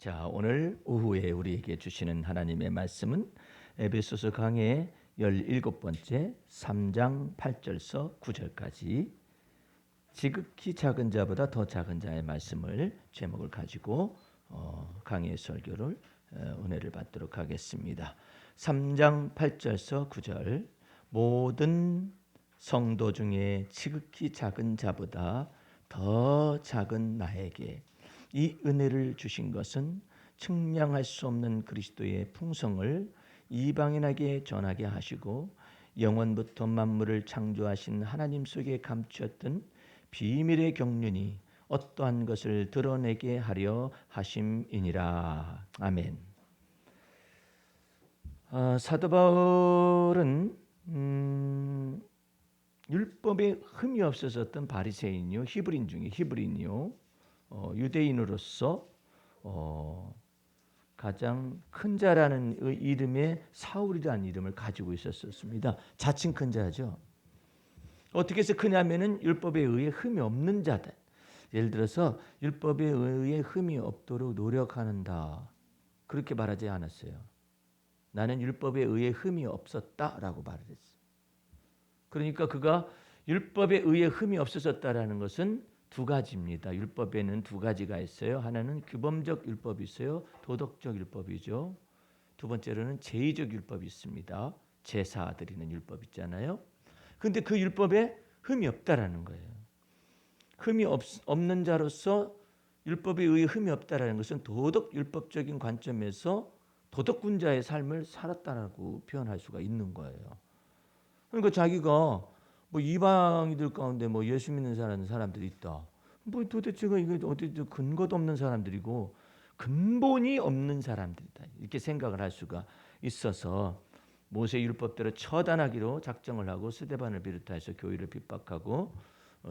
자, 오늘 오후에 우리에게 주시는 하나님의 말씀은 에베소서 강의 17번째 3장 8절서 9절까지 지극히 작은 자보다 더 작은 자의 말씀을 제목을 가지고 강의 설교를 은혜를 받도록 하겠습니다. 3장 8절서 9절 모든 성도 중에 지극히 작은 자보다 더 작은 나에게 이 은혜를 주신 것은 측량할 수 없는 그리스도의 풍성을 이방인에게 전하게 하시고 영원부터 만물을 창조하신 하나님 속에 감추었던 비밀의 경륜이 어떠한 것을 드러내게 하려 하심이니라. 아멘. 사도 바울은 율법에 흠이 없었던 바리새인이요, 히브리인 중에 히브리인이요, 유대인으로서 가장 큰 자라는 이름의 사울이라는 이름을 가지고 있었습니다. 자칭 큰 자죠. 어떻게 해서 크냐면은 율법에 의해 흠이 없는 자다. 예를 들어서 율법에 의해 흠이 없도록 노력하는다. 그렇게 말하지 않았어요. 나는 율법에 의해 흠이 없었다라고 말을 했어요. 그러니까 그가 율법에 의해 흠이 없었다라는 것은 두 가지입니다. 율법에는 두 가지가 있어요. 하나는 규범적 율법이 있어요. 도덕적 율법이죠. 두 번째로는 제의적 율법이 있습니다. 제사 드리는 율법 있잖아요. 그런데 그 율법에 흠이 없다라는 거예요. 흠이 없는 자로서 율법에 의해 흠이 없다라는 것은 도덕 율법적인 관점에서 도덕군자의 삶을 살았다라고 표현할 수가 있는 거예요. 그러니까 자기가 뭐 이방인들 가운데 뭐 예수 믿는 사람들이 있다. 뭐 도대체가 이게 어디 근거도 없는 사람들이고 근본이 없는 사람들이다. 이렇게 생각을 할 수가 있어서 모세 율법대로 처단하기로 작정을 하고 스데반을 비롯해서 교회를 핍박하고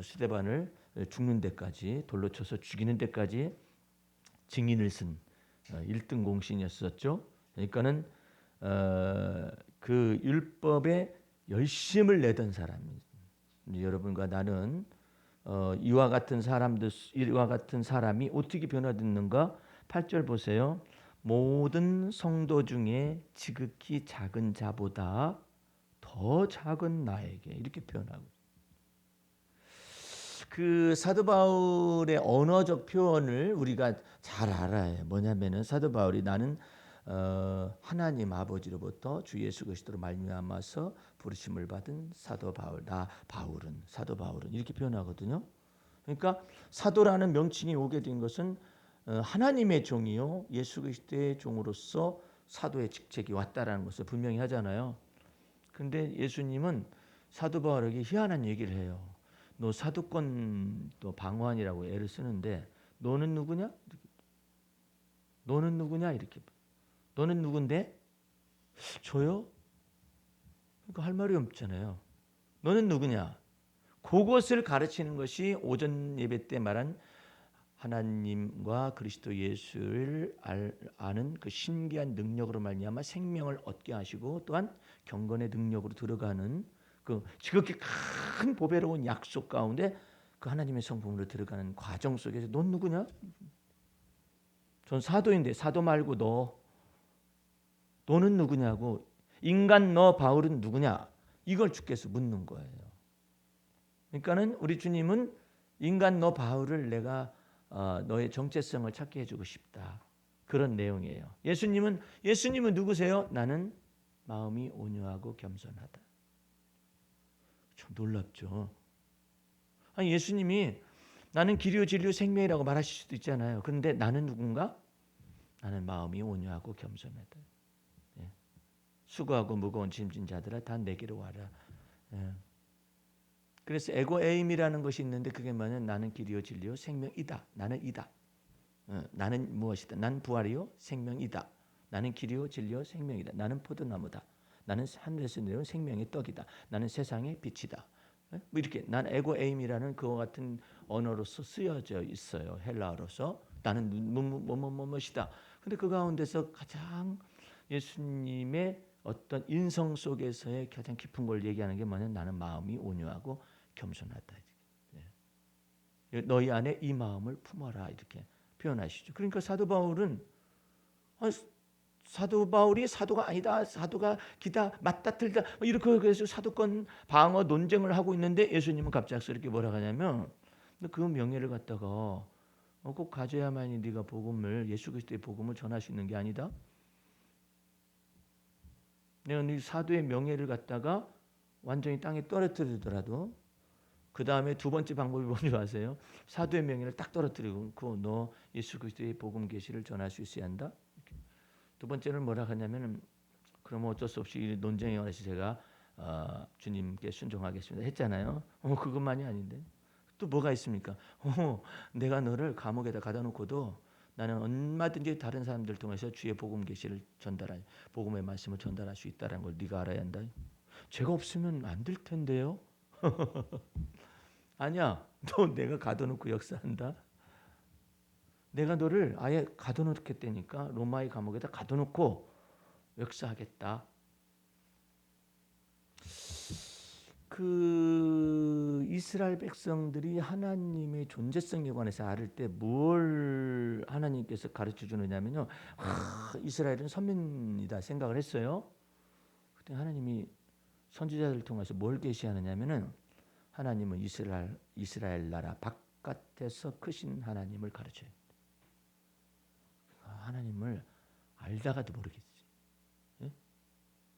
스데반을 죽는 데까지 돌로 쳐서 죽이는 데까지 증인을 쓴 1등 공신이었었죠. 그러니까는 그 율법에 열심을 내던 사람입니다. 여러분과 나는 이와 같은 사람이 어떻게 변화됐는가? 8절 보세요. 모든 성도 중에 지극히 작은 자보다 더 작은 나에게 이렇게 표현하고 그 사도 바울의 언어적 표현을 우리가 잘 알아요. 뭐냐면은 사도 바울이 나는 하나님 아버지로부터 주 예수 그리스도로 말미암아서 부르심을 받은 사도 바울, 사도 바울은 이렇게 표현하거든요. 그러니까 사도라는 명칭이 오게 된 것은 하나님의 종이요 예수 그리스도의 종으로서 사도의 직책이 왔다라는 것을 분명히 하잖아요. 그런데 예수님은 사도 바울에게 희한한 얘기를 해요. 너 사도권 또 방언이라고 애를 쓰는데 너는 누구냐? 너는 누구냐? 이렇게. 너는 누군데? 저요? 그러니까 할 말이 없잖아요. 너는 누구냐? 그것을 가르치는 것이 오전 예배 때 말한 하나님과 그리스도 예수를 아는 그 신기한 능력으로 말미암아 생명을 얻게 하시고 또한 경건의 능력으로 들어가는 그 지극히 큰 보배로운 약속 가운데 그 하나님의 성품으로 들어가는 과정 속에서 넌 누구냐? 전 사도인데 사도 말고 너는 누구냐고 인간 너 바울은 누구냐? 이걸 주께서 묻는 거예요. 그러니까는 우리 주님은 인간 너 바울을 내가 너의 정체성을 찾게 해주고 싶다. 그런 내용이에요. 예수님은 누구세요? 나는 마음이 온유하고 겸손하다. 참 놀랍죠. 아니 예수님이 나는 길이요 진리요 생명이라고 말하실 수도 있잖아요. 그런데 나는 누군가? 나는 마음이 온유하고 겸손하다. 예. 수고하고 무거운 짐진 자들아 다 내게로 와라. 예. 그래서 에고에임이라는 것이 있는데 그게 뭐냐면 나는 길이요 진리요 생명이다. 나는 이다. 나는 무엇이다. 난 부활이요 생명이다. 나는 길이요 진리요 생명이다. 나는 포도나무다. 나는 하늘에서 내려온 생명의 떡이다. 나는 세상의 빛이다. 뭐 이렇게 난 에고에임이라는 그와 같은 언어로서 쓰여져 있어요. 헬라어로서 나는 무엇이다. 근데 그 가운데서 가장 예수님의 어떤 인성 속에서의 가장 깊은 걸 얘기하는 게 뭐냐면 나는 마음이 온유하고 겸손하다. 너희 안에 이 마음을 품어라 이렇게 표현하시죠. 그러니까 사도 바울은 사도 바울이 사도가 아니다, 사도가 기다, 맞다, 틀다 이렇게 그래서 사도권 방어 논쟁을 하고 있는데 예수님은 갑작스럽게 뭐라 하냐면 그 명예를 갖다가 꼭 가져야만이 네가 복음을 예수 그리스도의 복음을 전할 수 있는 게 아니다. 내가 네 사도의 명예를 갖다가 완전히 땅에 떨어뜨리더라도 그 다음에 두 번째 방법이 뭔지 아세요? 사도의 명예를 딱 떨어뜨리고 너 예수 그리스도의 복음 계시를 전할 수 있어야 한다. 두 번째는 뭐라 하냐면 그러면 어쩔 수 없이 이 논쟁에 관해서 제가 주님께 순종하겠습니다 했잖아요. 그것만이 아닌데 또 뭐가 있습니까? 내가 너를 감옥에다 가다 놓고도 나는 얼마든지 다른 사람들 통해서 주의 복음 계시를 전달할 복음의 말씀을 전달할 수 있다는 걸 네가 알아야 한다. 죄가 없으면 안 될 텐데요. 아니야, 너 내가 가둬놓고 역사한다. 내가 너를 아예 가둬놓겠다니까 로마의 감옥에다 가둬놓고 역사하겠다. 그 이스라엘 백성들이 하나님의 존재성에 관해서 알을 때 뭘 하나님께서 가르쳐 주느냐면요. 이스라엘은 선민이다 생각을 했어요. 그때 하나님이 선지자들을 통해서 뭘 계시하느냐면은 하나님은 이스라엘 나라 바깥에서 크신 하나님을 가르쳐요. 하나님을 알다가도 모르겠지. 예?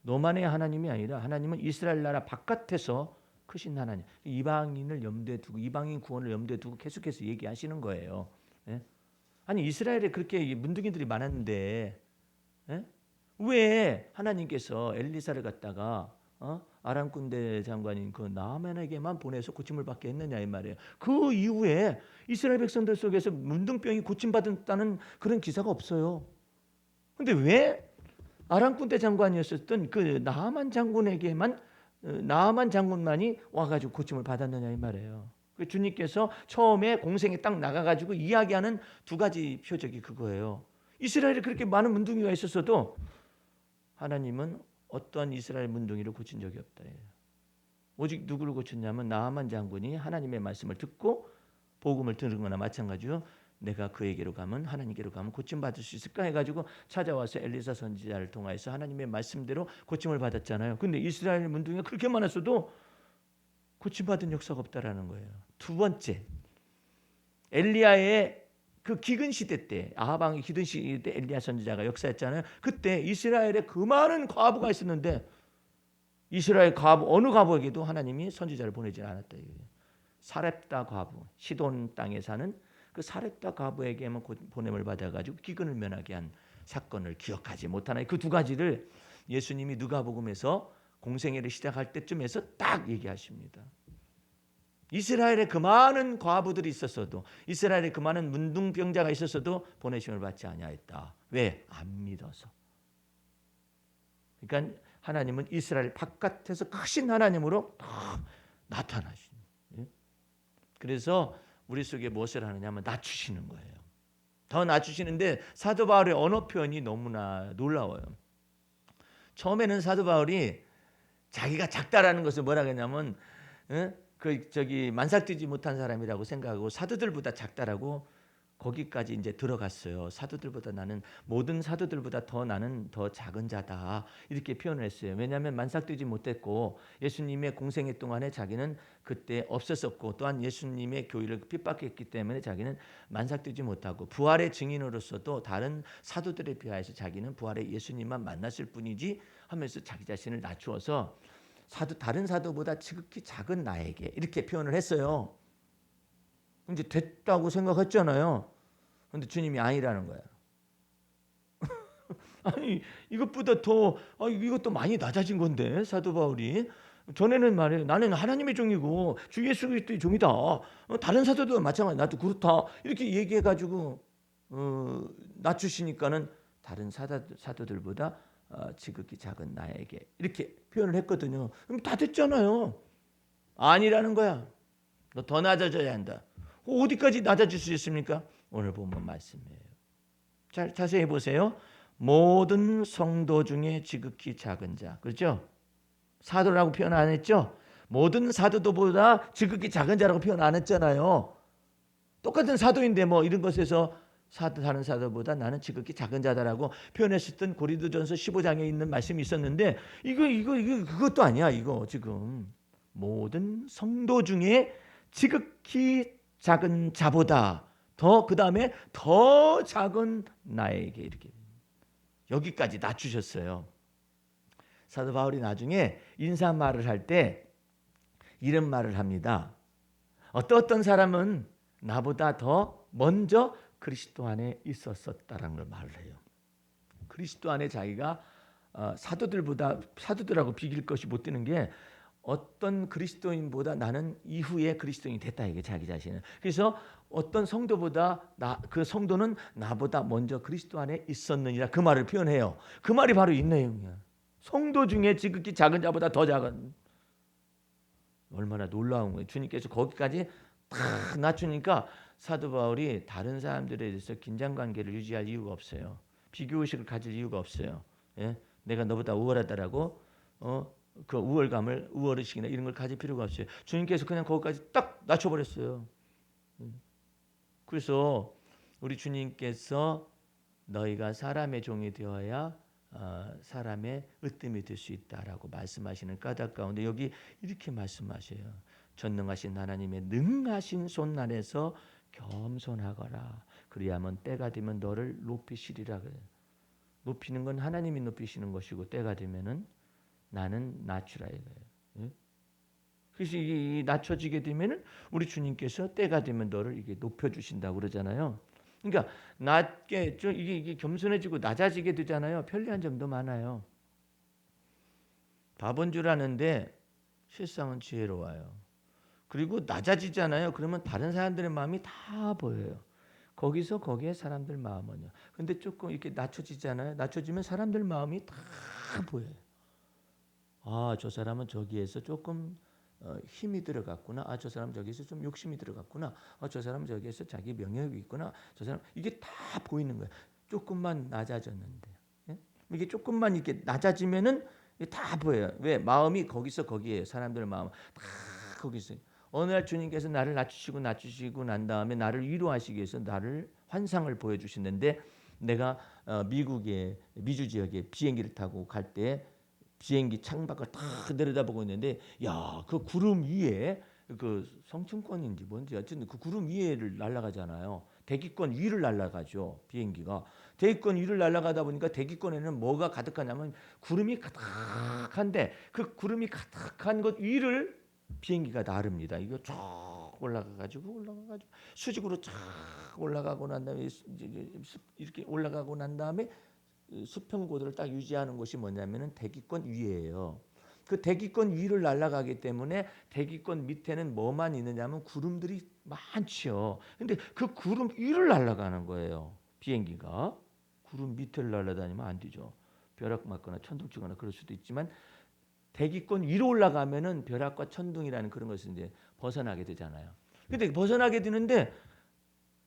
너만의 하나님이 아니라 하나님은 이스라엘 나라 바깥에서 크신 하나님. 이방인을 염두에 두고 이방인 구원을 염두에 두고 계속해서 얘기하시는 거예요. 예? 아니 이스라엘에 그렇게 문둥이들이 많았는데 왜 하나님께서 엘리사를 갖다가 아람 군대 장관인 그 나아만에게만 보내서 고침을 받게 했느냐 이 말이에요. 그 이후에 이스라엘 백성들 속에서 문둥병이 고침받았다는 그런 기사가 없어요. 근데 왜 아람 군대 장관이었었던 그 나아만 장군만이 와가지고 고침을 받았느냐 이 말이에요. 주님께서 처음에 공생에 딱 나가가지고 이야기하는 두 가지 표적이 그거예요. 이스라엘에 그렇게 많은 문둥이가 있었어도 하나님은 어떠한 이스라엘 문둥이를 고친 적이 없다. 오직 누구를 고쳤냐면 나아만 장군이 하나님의 말씀을 듣고 복음을 들은 거나 마찬가지로 내가 그에게로 가면 하나님께로 가면 고침받을 수 있을까 해가지고 찾아와서 엘리사 선지자를 통해서 하나님의 말씀대로 고침을 받았잖아요. 근데 이스라엘 문둥이가 그렇게 많았어도 고침받은 역사가 없다라는 거예요. 두 번째, 엘리야의 그 기근 시대 때 아하방의 기근 시대 때 엘리야 선지자가 역사했잖아요. 그때 이스라엘에 그 많은 과부가 있었는데 이스라엘 과부 어느 과부에게도 하나님이 선지자를 보내지 않았다. 사렙다 과부, 시돈 땅에 사는 그 사렙다 과부에게만 보냄을 받아가지고 기근을 면하게 한 사건을 기억하지 못하나요? 그 두 가지를 예수님이 누가복음에서 공생애를 시작할 때쯤에서 딱 얘기하십니다. 이스라엘에 그 많은 과부들이 있었어도 이스라엘에 그 많은 문둥병자가 있었어도 보내심을 받지 아니하였다. 왜? 안 믿어서. 그러니까 하나님은 이스라엘 바깥에서 크신 하나님으로 나타나신. 그래서 우리 속에 무엇을 하느냐 하면 낮추시는 거예요. 더 낮추시는데 사도 바울의 언어 표현이 너무나 놀라워요. 처음에는 사도 바울이 자기가 작다라는 것을 뭐라 했냐면 만삭되지 못한 사람이라고 생각하고 사도들보다 작다라고 거기까지 이제 들어갔어요. 모든 사도들보다 나는 더 작은 자다 이렇게 표현을 했어요. 왜냐하면 만삭되지 못했고 예수님의 공생애 동안에 자기는 그때 없었었고 또한 예수님의 교회를 핍박했기 때문에 자기는 만삭되지 못하고 부활의 증인으로서도 다른 사도들에 비하여서 자기는 부활의 예수님만 만났을 뿐이지 하면서 자기 자신을 낮추어서 다른 사도보다 지극히 작은 나에게 이렇게 표현을 했어요. 이제 됐다고 생각했잖아요. 근데 주님이 아니라는 거야. 아니 이것보다 이것도 많이 낮아진 건데 사도 바울이 전에는 말해 나는 하나님의 종이고 주 예수 그리스도의 종이다. 다른 사도도 마찬가지 나도 그렇다 이렇게 얘기해가지고 낮추시니까는 다른 사도들보다 지극히 작은 나에게 이렇게 표현을 했거든요. 그럼 다 됐잖아요. 아니라는 거야. 너 더 낮아져야 한다. 어디까지 낮아질 수 있습니까? 오늘 본문 말씀이에요. 자, 자세히 보세요. 모든 성도 중에 지극히 작은 자. 그렇죠? 사도라고 표현 안 했죠? 모든 사도들보다 지극히 작은 자라고 표현 안 했잖아요. 똑같은 사도인데 뭐 이런 것에서 다른 사도보다 나는 지극히 작은 자다라고 표현했었던 고린도전서 15장에 있는 말씀이 있었는데 이거 그것도 아니야. 이거 지금 모든 성도 중에 지극히 작은 자보다 더 그다음에 더 작은 나에게 이렇게 여기까지 낮추셨어요. 사도 바울이 나중에 인사말을 할 때 이런 말을 합니다. 어떤 사람은 나보다 더 먼저 그리스도 안에 있었었다라는 걸 말을 해요. 그리스도 안에 자기가 사도들하고 비길 것이 못 되는 게 어떤 그리스도인보다 나는 이후에 그리스도인이 됐다 이게 자기 자신은. 그래서 어떤 성도보다 그 성도는 나보다 먼저 그리스도 안에 있었느니라 그 말을 표현해요. 그 말이 바로 이 내용이야. 성도 중에 지극히 작은 자보다 더 작은. 얼마나 놀라운 거예요. 주님께서 거기까지 다 낮추니까 사도 바울이 다른 사람들에 대해서 긴장관계를 유지할 이유가 없어요. 비교의식을 가질 이유가 없어요. 예? 내가 너보다 우월하다라고 그 우월의식이나 이런 걸 가질 필요가 없어요. 주님께서 그냥 거기까지 딱 낮춰버렸어요. 그래서 우리 주님께서 너희가 사람의 종이 되어야 사람의 으뜸이 될 수 있다라고 말씀하시는 까닭 가운데 여기 이렇게 말씀하셔요. 전능하신 하나님의 능하신 손 안에서 겸손하거라. 그리하면 때가 되면 너를 높이시리라 그래요. 높이는 건 하나님이 높이시는 것이고 때가 되면은 나는 낮추라 이거예요. 그래서 이 낮춰지게 되면은 우리 주님께서 때가 되면 너를 이게 높여 주신다고 그러잖아요. 그러니까 낮게 이게 겸손해지고 낮아지게 되잖아요. 편리한 점도 많아요. 바본 줄 아는데 실상은 지혜로워요. 그리고 낮아지잖아요. 그러면 다른 사람들의 마음이 다 보여요. 거기에 사람들 마음은요. 근데 조금 이렇게 낮춰지잖아요. 낮춰지면 사람들 마음이 다 보여요. 저 사람은 저기에서 조금 힘이 들어갔구나. 저 사람 저기에서 좀 욕심이 들어갔구나. 저 사람 저기에서 자기 명예욕이 있구나. 저 사람 이게 다 보이는 거예요. 조금만 낮아졌는데 이게 조금만 이렇게 낮아지면은 다 보여요. 왜? 마음이 거기에요. 사람들 마음 다 거기서. 어느 날 주님께서 나를 낮추시고 난 다음에 나를 위로하시기 위해서 나를 환상을 보여주시는데 내가 미국의 미주 지역에 비행기를 타고 갈 때 비행기 창밖을 다 내려다보고 있는데 그 구름 위에 그 성층권인지 뭔지 어쨌든 그 구름 위에를 날아가잖아요. 대기권 위를 날아가죠. 비행기가. 대기권 위를 날아가다 보니까 대기권에는 뭐가 가득하냐면 구름이 가득한데 그 구름이 가득한 것 위를 비행기가 나릅니다. 이거 쫙 올라가가지고 수직으로 쫙 올라가고 난 다음에 이렇게 올라가고 난 다음에 수평고도를 딱 유지하는 곳이 뭐냐면은 대기권 위에요. 그 대기권 위를 날아가기 때문에 대기권 밑에는 뭐만 있느냐면 구름들이 많지요. 근데 그 구름 위를 날아가는 거예요. 비행기가 구름 밑을 날아다니면 안 되죠. 벼락 맞거나 천둥 치거나 그럴 수도 있지만 대기권 위로 올라가면은 벼락과 천둥이라는 그런 것을 이제 벗어나게 되잖아요. 근데 벗어나게 되는데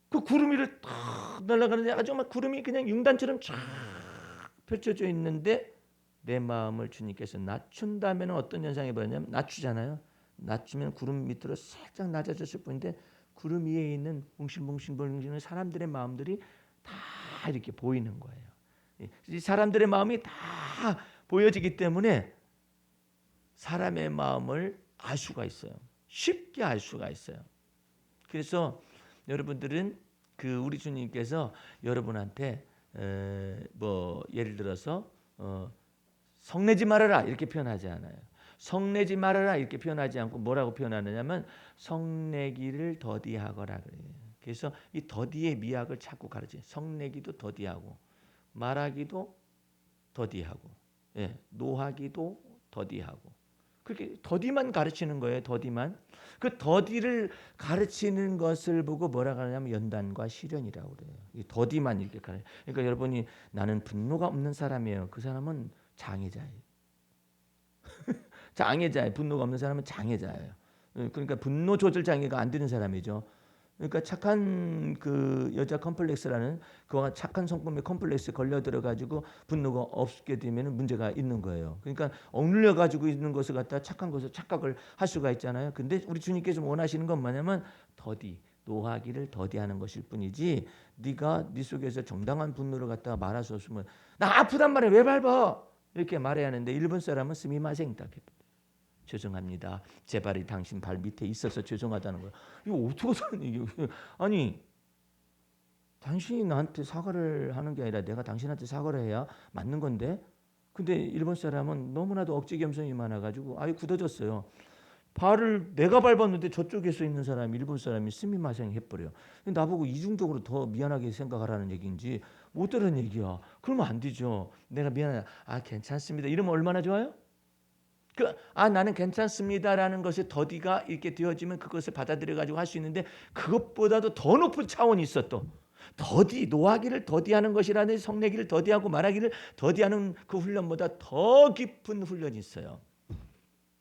그 구름 위를 탁 날아가는데 아주 막 구름이 그냥 융단처럼 쫙 펼쳐져 있는데 내 마음을 주님께서 낮춘다면 어떤 현상이 벌어지냐면 낮추잖아요. 낮추면 구름 밑으로 살짝 낮아졌을 뿐인데 구름 위에 있는 뭉실뭉실뭉실한 사람들의 마음들이 다 이렇게 보이는 거예요. 이 사람들의 마음이 다 보여지기 때문에 사람의 마음을 알 수가 있어요. 쉽게 알 수가 있어요. 그래서 여러분들은 우리 주님께서 여러분한테 예를 들어서 성내지 말아라 이렇게 표현하지 않아요. 성내지 말아라 이렇게 표현하지 않고 뭐라고 표현하느냐면 성내기를 더디하거라 그래요. 그래서 이 더디의 미학을 자꾸 가르쳐요. 성내기도 더디하고 말하기도 더디하고 노하기도 더디하고 그렇게 더디만 가르치는 거예요. 더디만. 그 더디를 가르치는 것을 보고 뭐라고 하냐면 연단과 시련이라고 그래요. 이 더디만 이렇게 가르쳐. 그러니까 여러분이 나는 분노가 없는 사람이에요. 그 사람은 장애자예요. 장애자예요. 분노가 없는 사람은 장애자예요. 그러니까 분노 조절 장애가 안 되는 사람이죠. 그러니까 착한 그 여자 컴플렉스라는 그와 착한 성품의 컴플렉스에 걸려 들어가지고 분노가 없게 되면 문제가 있는 거예요. 그러니까 억눌려 가지고 있는 것을 갖다 착한 것을 착각을 할 수가 있잖아요. 근데 우리 주님께서 원하시는 건 뭐냐면 더디, 노하기를 더디하는 것일 뿐이지 네가 네 속에서 정당한 분노를 갖다가 말할 수 없으면 나 아프단 말이야 왜 밟아 이렇게 말해야 하는데 일본 사람은 스미마셍 딱 해버려. 죄송합니다. 제 발이 당신 발 밑에 있어서 죄송하다는 거야. 이거 어떻게 하는 얘기야? 아니 당신이 나한테 사과를 하는 게 아니라 내가 당신한테 사과를 해야 맞는 건데 근데 일본 사람은 너무나도 억지 겸손이 많아가지고 아예 굳어졌어요. 발을 내가 밟았는데 저쪽에서 있는 사람이 일본 사람이 스미마셍 해버려. 나보고 이중적으로 더 미안하게 생각하라는 얘기인지 못 들은 얘기야. 그러면 안 되죠. 내가 미안하다. 아 괜찮습니다. 이러면 얼마나 좋아요? 나는 괜찮습니다라는 것이 더디가 이렇게 되어지면 그것을 받아들여 가지고 할 수 있는데 그것보다도 더 높은 차원이 있어 또. 더디 노하기를 더디하는 것이라는 성내기를 더디하고 말하기를 더디하는 그 훈련보다 더 깊은 훈련이 있어요.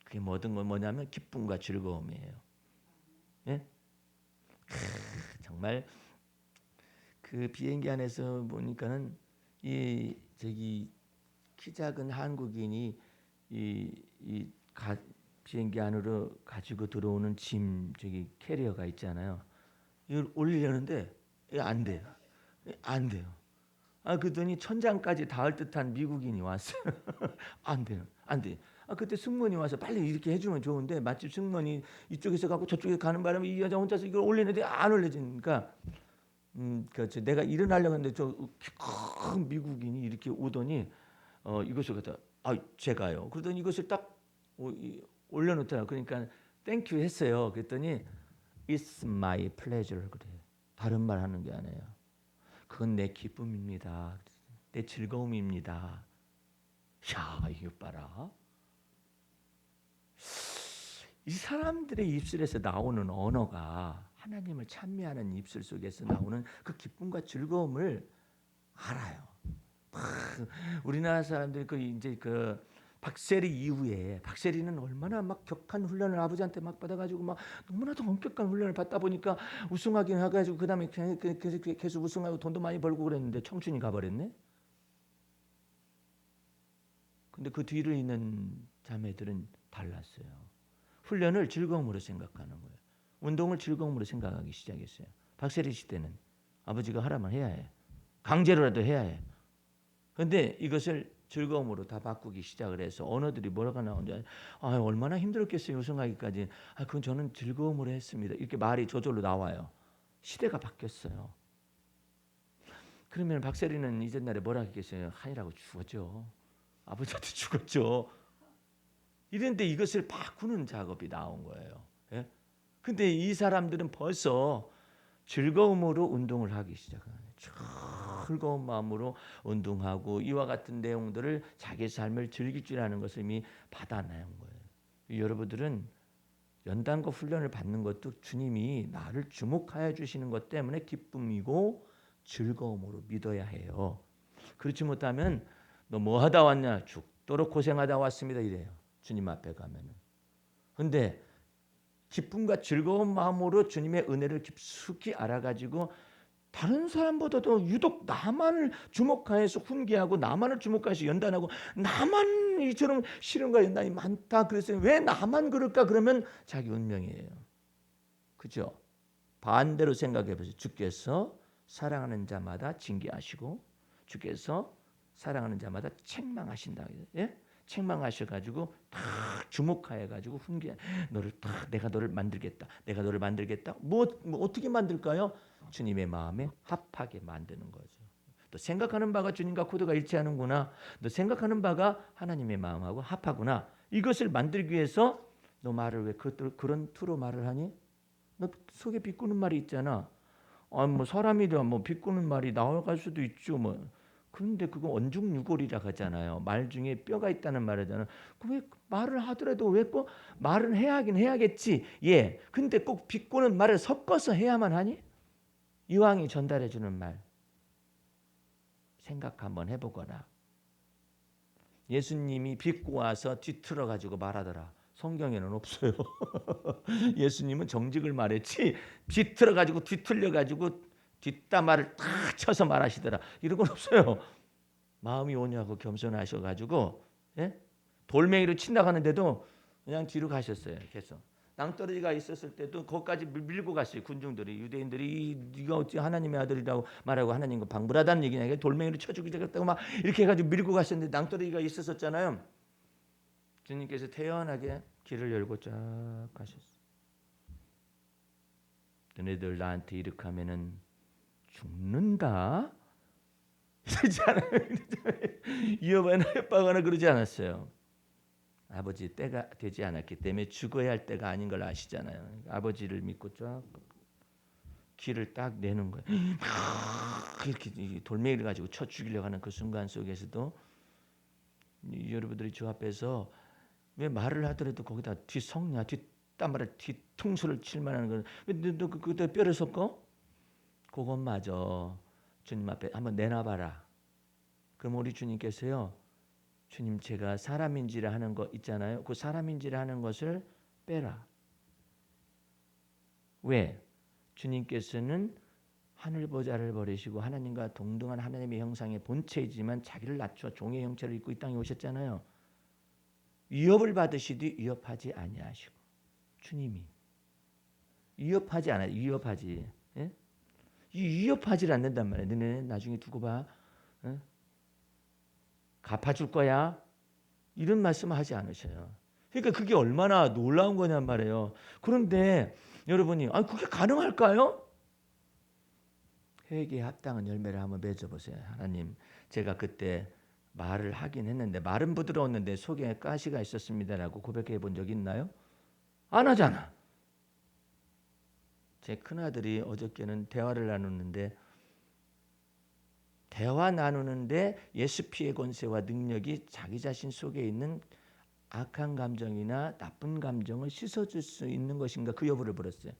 그게 모든 건 뭐냐면 기쁨과 즐거움이에요. 예? 정말 그 비행기 안에서 보니까는 이 저기 키 작은 한국인이 비행기 안으로 가지고 들어오는 짐 저기 캐리어가 있잖아요. 이걸 올리려는데 안 돼요. 안 돼요. 그랬더니 천장까지 닿을 듯한 미국인이 왔어요. 안 돼요. 안 돼. 그때 승무원이 와서 빨리 이렇게 해주면 좋은데 마침 승무원이 이쪽에서 가고 저쪽에 가는 바람에 이 여자 혼자서 이걸 올리는데 안 올려지니까 그렇죠. 내가 일어나려고 했는데 저 큰 미국인이 이렇게 오더니 이것을 갖다 제가요. 그러더니 이것을 딱 올려놓더라고요. 그러니까 땡큐 했어요. 그랬더니 It's my pleasure 그래. 다른 말 하는 게 아니에요. 그건 내 기쁨입니다. 내 즐거움입니다. 야 이거 봐라. 이 사람들의 입술에서 나오는 언어가 하나님을 찬미하는 입술 속에서 나오는 그 기쁨과 즐거움을 알아요. 우리나라 사람들이 이제 박세리 이후에 박세리는 얼마나 막 격한 훈련을 아버지한테 막 받아가지고 막 너무나도 엄격한 훈련을 받다 보니까 우승하긴 해가지고 그 다음에 계속 우승하고 돈도 많이 벌고 그랬는데 청춘이 가버렸네. 근데 그 뒤를 잇는 자매들은 달랐어요. 훈련을 즐거움으로 생각하는 거예요. 운동을 즐거움으로 생각하기 시작했어요. 박세리 시대는 아버지가 하라면 해야 해. 강제로라도 해야 해. 그런데 이것을 즐거움으로 다 바꾸기 시작을 해서 언어들이 뭐라가 나오는지 얼마나 힘들었겠어요. 우승하기까지. 그건 저는 즐거움으로 했습니다. 이렇게 말이 저절로 나와요. 시대가 바뀌었어요. 그러면 박세리는 이전날에 뭐라 했겠어요? 하이라고 죽었죠. 아버지한테 죽었죠. 이런데 이것을 바꾸는 작업이 나온 거예요. 예? 근데 이 사람들은 벌써 즐거움으로 운동을 하기 시작해요. 즐거운 마음으로 운동하고 이와 같은 내용들을 자기 삶을 즐길 줄 아는 것을 이미 받아내는 거예요. 여러분들은 연단과 훈련을 받는 것도 주님이 나를 주목하여 주시는 것 때문에 기쁨이고 즐거움으로 믿어야 해요. 그렇지 못하면 너 뭐 하다 왔냐? 죽도록 고생하다 왔습니다 이래요. 주님 앞에 가면은. 근데 기쁨과 즐거운 마음으로 주님의 은혜를 깊숙이 알아가지고 다른 사람보다도 유독 나만을 주목하여서 훈계하고 나만을 주목해서 연단하고 나만 이처럼 시련과 연단이 많다. 그래서 왜 나만 그럴까? 그러면 자기 운명이에요. 그죠? 반대로 생각해 보세요. 주께서 사랑하는 자마다 징계하시고 주께서 사랑하는 자마다 책망하신다. 예? 책망하셔가지고 딱 주목하여가지고 훈계 너를 딱 내가 너를 만들겠다. 내가 너를 만들겠다. 뭐 어떻게 만들까요? 주님의 마음에 합하게 만드는 거죠. 너 생각하는 바가 주님과 코드가 일치하는구나. 너 생각하는 바가 하나님의 마음하고 합하구나. 이것을 만들기 위해서 너 말을 왜 그런 투로 말을 하니? 너 속에 비꼬는 말이 있잖아. 뭐 사람이라 뭐 비꼬는 말이 나올 수도 있죠. 뭐 그런데 그거 언중유골이라 하잖아요. 말 중에 뼈가 있다는 말이잖아요. 왜 말을 하더라도 왜 꼭 말은 해야긴 해야겠지. 예. 근데 꼭 비꼬는 말을 섞어서 해야만 하니? 이왕이 전달해 주는 말 생각 한번 해보거나. 예수님이 비꼬 와서 뒤틀어 가지고 말하더라. 성경에는 없어요. 예수님은 정직을 말했지 뒤틀어 가지고 뒤틀려 가지고 뒷담화를 탁 쳐서 말하시더라. 이런 건 없어요. 마음이 온유하고 겸손하셔 가지고 예? 돌멩이로 친다가는데도 그냥 뒤로 가셨어요. 계속 낭떠러지가 있었을 때도 거기까지 밀고 갔어요. 군중들이, 유대인들이 네가 어찌 하나님의 아들이라고 말하고 하나님과 방불하다는 얘기냐, 돌멩이로 쳐 죽이겠다고 막 이렇게 해가지고 밀고 갔었는데 낭떠러지가 있었잖아요. 주님께서 태연하게 길을 열고 쫙 가셨어요. 너네들 나한테 이렇게 하면은 죽는다. 그러지 않아요. 위협하거나 협박하거나 그러지 않았어요. 아버지 때가 되지 않았기 때문에 죽어야 할 때가 아닌 걸 아시잖아요. 아버지를 믿고 쫙 길을 딱 내는 거예요. 이렇게 돌멩이를 가지고 쳐 죽이려고 하는 그 순간 속에서도 여러분들이 주 앞에서 왜 말을 하더라도 거기다 뒷성냐, 뒷담화를 뒤통수를 칠 만한 건 너 그때 뼈를 섞어? 그것마저 주님 앞에 한번 내놔봐라. 그럼 우리 주님께서요, 주님 제가 사람인지라 하는 거 있잖아요. 그 사람인지라 하는 것을 빼라. 왜? 주님께서는 하늘 보좌를 버리시고 하나님과 동등한 하나님의 형상의 본체이지만 자기를 낮춰 종의 형체를 입고 이 땅에 오셨잖아요. 위협을 받으시되 위협하지 아니하시고, 주님이 위협하지 않아요. 위협하지. 예? 위협하지 않는단 말이에요. 너네 나중에 두고 봐. 예? 갚아줄 거야. 이런 말씀을 하지 않으셔요. 그러니까 그게 얼마나 놀라운 거냔 말이에요. 그런데 여러분이 그게 가능할까요? 회개에 합당한 열매를 한번 맺어보세요. 하나님, 제가 그때 말을 하긴 했는데 말은 부드러웠는데 속에 가시가 있었습니다라고 고백해 본 적 있나요? 안 하잖아. 제 큰아들이 어저께는 대화를 나누는데 대화 나누는데 예수피의 권세와 능력이 자기 자신 속에 있는 악한 감정이나 나쁜 감정을 씻어줄 수 있는 것인가, 그 여부를 물었어요.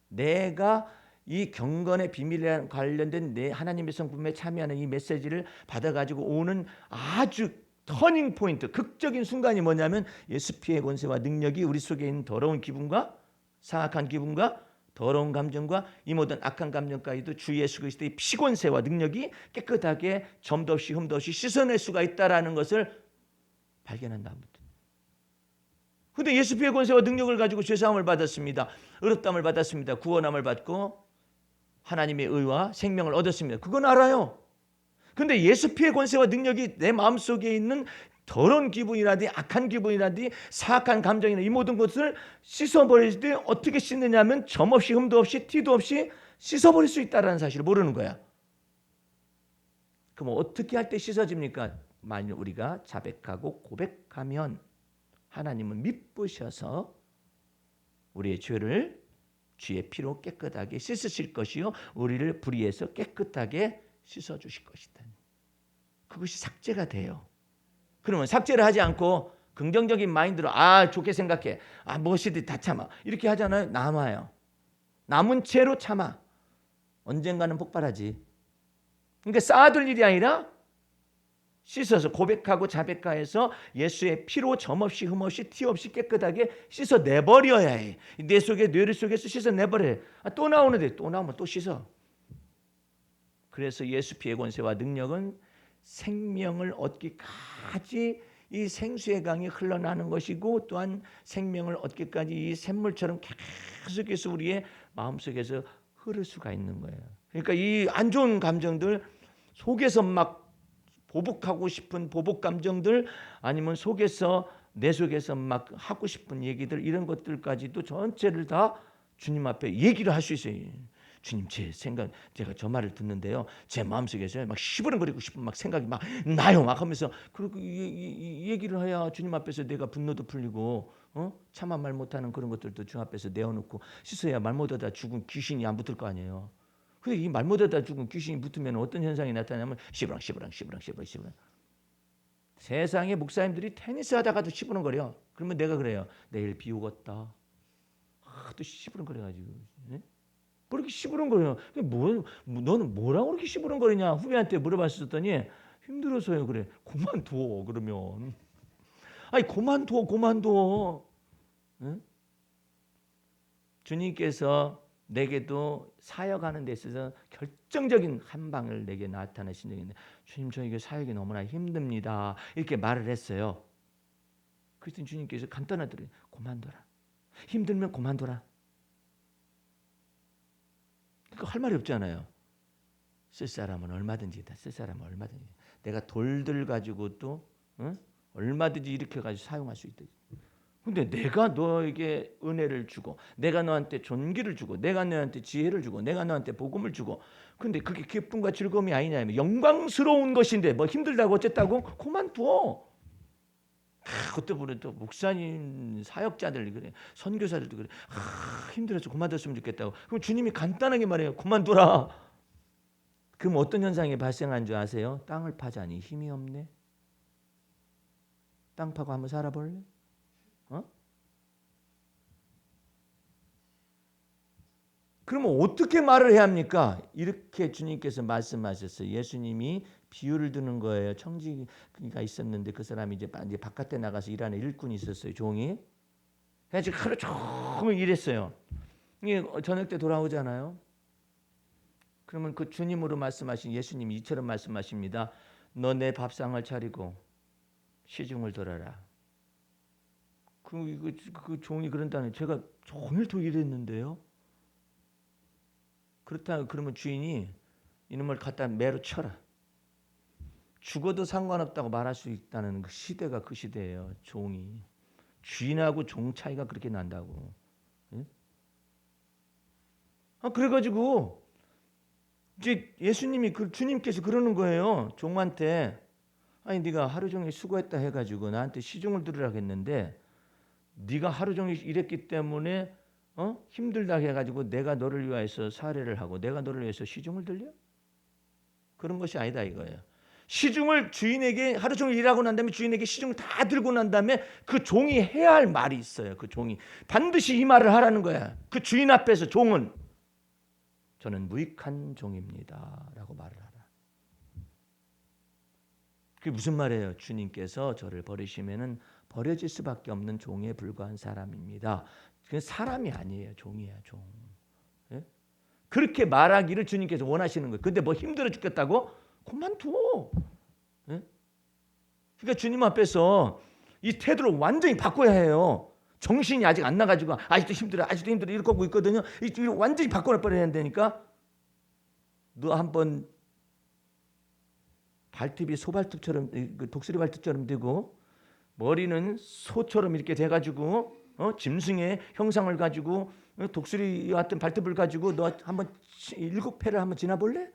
내가 이 경건의 비밀에 관련된 내 하나님의 성품에 참여하는 이 메시지를 받아가지고 오는 아주 터닝 포인트, 극적인 순간이 뭐냐면 예수피의 권세와 능력이 우리 속에 있는 더러운 기분과 사악한 기분과 더러운 감정과 이 모든 악한 감정까지도 주 예수 그리스도의 피권세와 능력이 깨끗하게 점도 없이 흠도 없이 씻어낼 수가 있다라는 것을 발견한 다음부터. 그런데 예수 피의 권세와 능력을 가지고 죄사함을 받았습니다. 의롭다함을 받았습니다. 구원함을 받고 하나님의 의와 생명을 얻었습니다. 그건 알아요. 그런데 예수 피의 권세와 능력이 내 마음속에 있는 더러운 기분이라든지 악한 기분이라든지 사악한 감정이나 이 모든 것을 씻어버릴 때 어떻게 씻느냐면 점 없이 흠도 없이 티도 없이 씻어버릴 수 있다는 사실을 모르는 거야. 그럼 어떻게 할 때 씻어집니까? 만일 우리가 자백하고 고백하면 하나님은 미쁘셔서 우리의 죄를 주의 피로 깨끗하게 씻으실 것이요 우리를 불의에서 깨끗하게 씻어주실 것이다. 그것이 삭제가 돼요. 그러면 삭제를 하지 않고 긍정적인 마인드로 좋게 생각해. 무엇이든 다 참아. 이렇게 하잖아요. 남아요. 남은 채로 참아. 언젠가는 폭발하지. 그러니까 쌓아둘 일이 아니라 씻어서 고백하고 자백하여서 예수의 피로 점 없이 흠 없이 티 없이 깨끗하게 씻어내버려야 해. 내 속에 뇌를 속에서 씻어내버려야 해. 또 나오는데 또 나오면 또 씻어. 그래서 예수 피의 권세와 능력은 생명을 얻기까지 이 생수의 강이 흘러나는 것이고 또한 생명을 얻기까지 이 샘물처럼 계속해서 우리의 마음속에서 흐를 수가 있는 거예요. 그러니까 이 안 좋은 감정들 속에서 막 보복하고 싶은 보복 감정들 아니면 속에서 내 속에서 막 하고 싶은 얘기들 이런 것들까지도 전체를 다 주님 앞에 얘기를 할 수 있어요. 주님 제 생각 제가 저 말을 듣는데요. 제 마음속에서 막 시부렁거리고 싶은 막 생각이 막 나요. 막 하면서 그리고 이 얘기를 해야 주님 앞에서 내가 분노도 풀리고 참아 말 못하는 그런 것들도 주님 앞에서 내어놓고 씻어야 말 못하다 죽은 귀신이 안 붙을 거 아니에요. 근데 이 말 못하다 죽은 귀신이 붙으면 어떤 현상이 나타나냐면 시부렁. 세상에 목사님들이 테니스 하다가도 시부렁거려. 그러면 내가 그래요. 내일 비 오겠다. 또 시부렁거려가지고. 네? 뭐 이렇게 시부렁거려? 너는 뭐라고 그렇게 시부렁거리냐? 후배한테 물어봤었더니 힘들어서요. 그래. 그만둬 그러면. 그만둬. 응? 주님께서 내게도 사역하는 데 있어서 결정적인 한 방을 내게 나타내신 적이 있는데 주님 저에게 사역이 너무나 힘듭니다. 이렇게 말을 했어요. 그랬더니 주님께서 간단하더래요. 그만둬라. 힘들면 그만둬라. 그거 할 말이 없잖아요. 쓸 사람은 얼마든지 다 쓸 사람은 얼마든지. 내가 돌들 가지고 또 얼마든지 이렇게 가지고 사용할 수 있다. 근데 내가 너에게 은혜를 주고, 내가 너한테 존귀를 주고, 내가 너한테 지혜를 주고, 내가 너한테 복음을 주고, 근데 그게 기쁨과 즐거움이 아니냐면 영광스러운 것인데 뭐 힘들다고 어쨌다고 그만둬. 그때 보면 또 목사님, 사역자들 그래, 선교사들도 그래. 힘들어서 그만뒀으면 좋겠다고. 그럼 주님이 간단하게 말해요. 그만둬라. 그럼 어떤 현상이 발생한 줄 아세요? 땅을 파자니 힘이 없네. 땅 파고 한번 살아볼래? 그러면 어떻게 말을 해야 합니까? 이렇게 주님께서 말씀하셨어요. 예수님이 비유를 드는 거예요. 청지기가 있었는데 그 사람이 이제 바깥에 나가서 일하는 일꾼이 있었어요. 종이. 그래서 하루 종일 일했어요. 이게 저녁 때 돌아오잖아요. 그러면 그 주님으로 말씀하신 예수님이 이처럼 말씀하십니다. 너 내 밥상을 차리고 시중을 돌아라. 그 종이 그런다는 제가 종일 또 일했는데요. 그렇다 그러면 주인이 이놈을 갖다 매로 쳐라. 죽어도 상관없다고 말할 수 있다는 그 시대가 그 시대예요. 종이 주인하고 종 차이가 그렇게 난다고. 예? 그래가지고 이제 예수님이 주님께서 그러는 거예요. 종한테 아니 네가 하루 종일 수고했다 해가지고 나한테 시중을 들으라고 했는데 네가 하루 종일 일했기 때문에 힘들다 해가지고 내가 너를 위해서 사례를 하고 내가 너를 위해서 시중을 들려? 그런 것이 아니다 이거예요. 시중을 주인에게 하루 종일 일하고 난 다음에 주인에게 시중을 다 들고 난 다음에 그 종이 해야 할 말이 있어요. 그 종이 반드시 이 말을 하라는 거야. 그 주인 앞에서 종은 저는 무익한 종입니다 라고 말을 하라. 그게 무슨 말이에요? 주님께서 저를 버리시면은 버려질 수밖에 없는 종에 불과한 사람입니다. 그건 사람이 아니에요. 종이야 종. 예? 그렇게 말하기를 주님께서 원하시는 거예요. 근데 뭐 힘들어 죽겠다고? 그만둬. 예? 그러니까 주님 앞에서 이 태도를 완전히 바꿔야 해요. 정신이 아직 안 나가지고 아직도 힘들어 이렇게 하고 있거든요. 완전히 바꿔버려야 되니까 너 한번 발톱이 소발톱처럼 독수리 발톱처럼 되고 머리는 소처럼 이렇게 돼가지고 짐승의 형상을 가지고 독수리 같은 발톱을 가지고 너 한번 7회를 한번 지나볼래?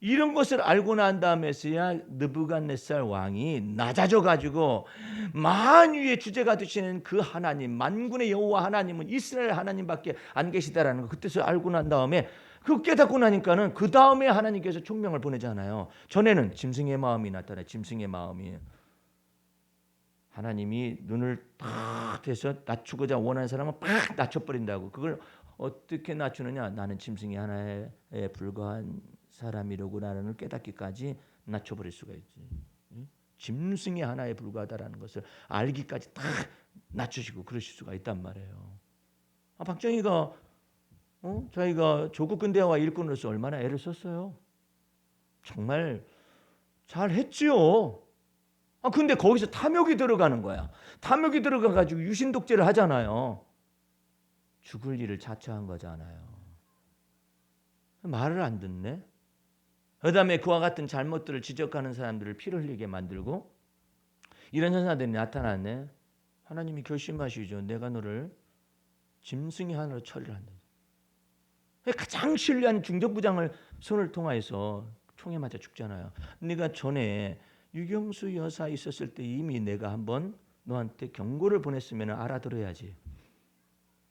이런 것을 알고 난 다음에서야 느부갓네살 왕이 낮아져 가지고 만유의 주제가 되시는 그 하나님, 만군의 여호와 하나님은 이스라엘 하나님밖에 안 계시다라는 거 그때서 알고 난 다음에 그 깨닫고 나니까는 그 다음에 하나님께서 총명을 보내잖아요. 전에는 짐승의 마음이 나타나. 짐승의 마음이 하나님이 눈을 탁 대서 낮추고자 원하는 사람은 팍 낮춰버린다고. 그걸 어떻게 낮추느냐? 나는 짐승이 하나에 불과한 사람이로구나를 깨닫기까지 낮춰버릴 수가 있지. 짐승이 하나에 불과하다라는 것을 알기까지 딱 낮추시고 그러실 수가 있단 말이에요. 박정희가 저희가 조국 근대화 일꾼으로서 얼마나 애를 썼어요. 정말 잘했지요. 근데 거기서 탐욕이 들어가는 거야. 탐욕이 들어가가지고 유신 독재를 하잖아요. 죽을 일을 자처한 거잖아요. 말을 안 듣네. 그다음에 그와 같은 잘못들을 지적하는 사람들을 피를 흘리게 만들고 이런 현상들이 나타났네. 하나님이 결심하시죠. 내가 너를 짐승이 하나로 처리를 한다. 가장 신뢰한 중정부장을 손을 통하여서 총에 맞아 죽잖아요. 네가 전에 유경수 여사 있었을 때 이미 내가 한번 너한테 경고를 보냈으면 알아들어야지.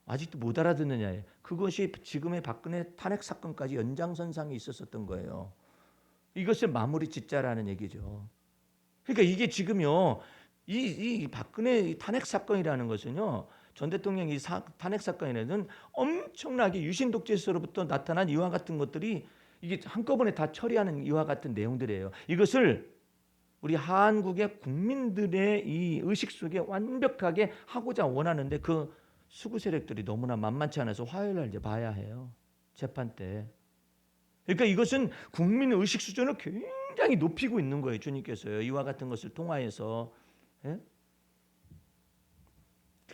아직도 못 알아듣느냐. 그것이 지금의 박근혜 탄핵 사건까지 연장선상에 있었던 거예요. 이것을 마무리 짓자라는 얘기죠. 그러니까 이게 지금요. 이 박근혜 탄핵 사건이라는 것은요. 전 대통령 이 탄핵 사건에는 엄청나게 유신 독재에서부터 나타난 이와 같은 것들이 이게 한꺼번에 다 처리하는 이와 같은 내용들이에요. 이것을 우리 한국의 국민들의 이 의식 속에 완벽하게 하고자 원하는데 그 수구 세력들이 너무나 만만치 않아서 화요일 날 이제 봐야 해요. 재판 때. 그러니까 이것은 국민 의식 수준을 굉장히 높이고 있는 거예요. 주님께서요. 이와 같은 것을 통하여서. 예?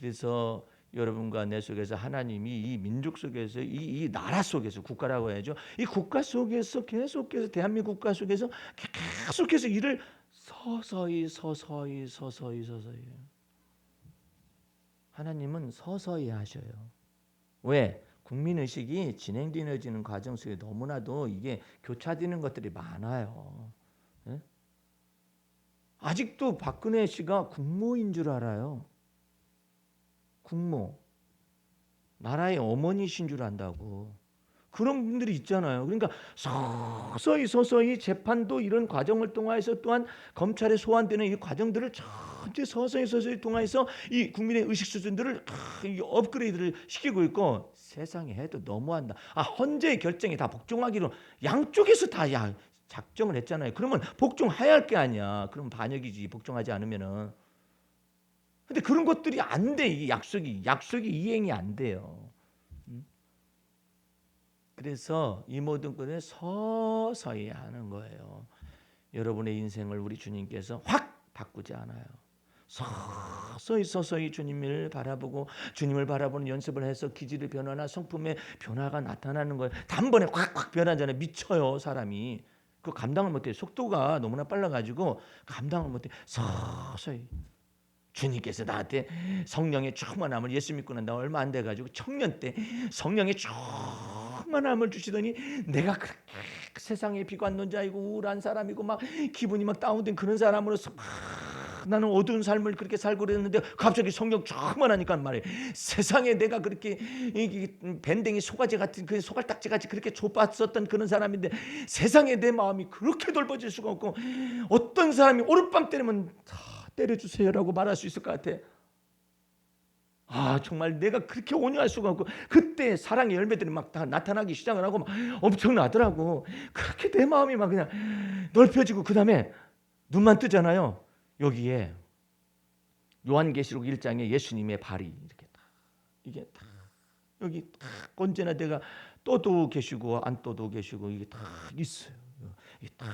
그래서 여러분과 내 속에서 하나님이 이 민족 속에서 이 나라 속에서 국가라고 해야죠. 이 국가 속에서 계속해서 대한민국 국가 속에서 계속해서 일을 서서히 하나님은 서서히 하셔요. 왜? 국민의식이 진행되어지는 과정 속에 너무나도 이게 교차되는 것들이 많아요. 네? 아직도 박근혜 씨가 국모인 줄 알아요. 국모. 나라의 어머니신 줄 안다고. 그런 분들이 있잖아요. 그러니까 서서히 재판도 이런 과정을 통해서 또한 검찰에 소환되는 이 과정들을 천천히 서서히 통해서 이 국민의 의식 수준들을 업그레이드를 시키고 있고, 세상에 해도 너무한다. 헌재의 결정이 다 복종하기로 양쪽에서 다 작정을 했잖아요. 그러면 복종해야 할 게 아니야. 그럼 반역이지, 복종하지 않으면은. 근데 그런 것들이 안 돼. 이 약속이 이행이 안 돼요. 그래서 이 모든 것을 서서히 하는 거예요. 여러분의 인생을 우리 주님께서 확 바꾸지 않아요. 서서히 주님을 바라보고 주님을 바라보는 연습을 해서 기질의 변화나 성품의 변화가 나타나는 거예요. 단번에 확 변하잖아요. 미쳐요, 사람이. 그 감당을 못해요. 속도가 너무나 빨라가지고 감당을 못해요. 서서히. 주님께서 나한테 성령의 충만함을, 예수 믿고 난 얼마 안 돼가지고 청년 때 성령의 충만함을 주시더니 내가 그렇게 세상의 비관론자이고 우울한 사람이고 막 기분이 막 다운된 그런 사람으로서 나는 어두운 삶을 그렇게 살고 그랬는데 갑자기 성령 충만하니까 말이에요. 세상에 내가 그렇게 밴댕이 소가지 같은 그 소갈딱지 같이 그렇게 좁았었던 그런 사람인데 세상에 내 마음이 그렇게 넓어질 수가 없고, 어떤 사람이 오룻밤 때리면 때려주세요라고 말할 수 있을 것 같아. 정말 내가 그렇게 온유할 수가 없고, 그때 사랑의 열매들이 막 다 나타나기 시작을 하고 막 엄청나더라고. 그렇게 내 마음이 막 그냥 넓혀지고, 그 다음에 눈만 뜨잖아요. 여기에 요한계시록 1장에 예수님의 발이 이렇게 딱, 이게 딱 여기 딱 언제나 내가 떠도 계시고 안 떠도 계시고 이게 딱 있어요. 이게 딱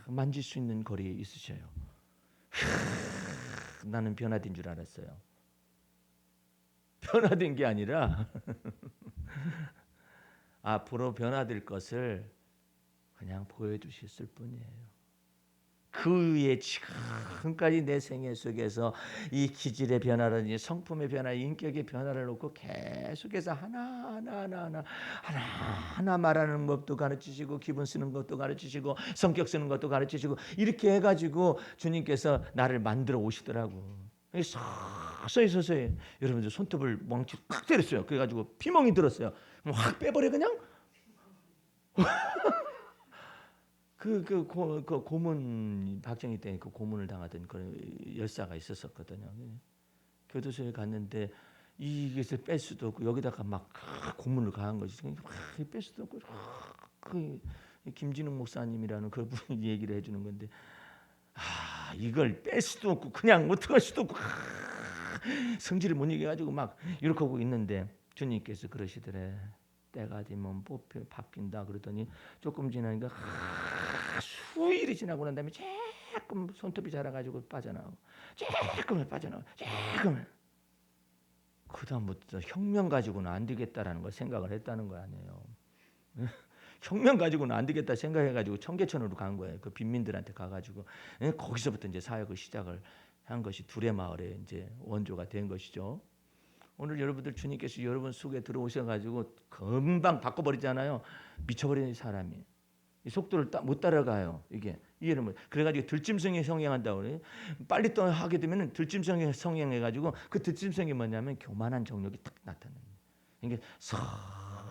만질 수 있는 거리에 있으셔요. 나는 변화된 줄 알았어요. 변화된 게 아니라 앞으로 변화될 것을 그냥 보여주셨을 뿐이에요. 그의 지금까지 내 생애 속에서 이 기질의 변화라든지 성품의 변화, 인격의 변화를 놓고 계속해서 하나하나 말하는 것도 가르치시고, 기분 쓰는 것도 가르치시고, 성격 쓰는 것도 가르치시고, 이렇게 해가지고 주님께서 나를 만들어 오시더라고. 서서히 여러분들 손톱을 멍치 팍 때렸어요. 그래가지고 피멍이 들었어요. 확 빼버려 그냥. 그 고문, 박정희 때 그 고문을 당하던 그 열사가 있었거든요. 교도소에 갔는데 이것을 뺄 수도 없고 여기다가 막 고문을 가한 거지. 뺄 수도 없고, 그 김진웅 목사님이라는 그분이 얘기를 해주는 건데, 이걸 뺄 수도 없고 그냥 어떡할 수도 없고 성질을 못 이겨가지고 막 이렇게 하고 있는데 주님께서 그러시더래. 때가 되면 바뀐다 그러더니 조금 지나니까 수일이 지나고 난 다음에 조금 손톱이 자라가지고 빠져나오고 조금을 빠져나오고 조금을. 그 다음부터 혁명 가지고는 안 되겠다라는 걸 생각을 했다는 거 아니에요. 혁명 가지고는 안 되겠다 생각해가지고 청계천으로 간 거예요. 그 빈민들한테 가가지고 거기서부터 이제 사역을 시작을 한 것이 두레마을의 이제 원조가 된 것이죠. 오늘 여러분들 주님께서 여러분 속에 들어오셔가지고 금방 바꿔버리잖아요. 미쳐버리는 사람이 이 속도를 못 따라가요. 이게 이해를 못. 그래가지고 들짐승에 성행한다고 그래요. 빨리 또 하게 되면은 들짐승에 성행해가지고 그 들짐승이 뭐냐면 교만한 정욕이 딱 나타나는 거예요. 그러니까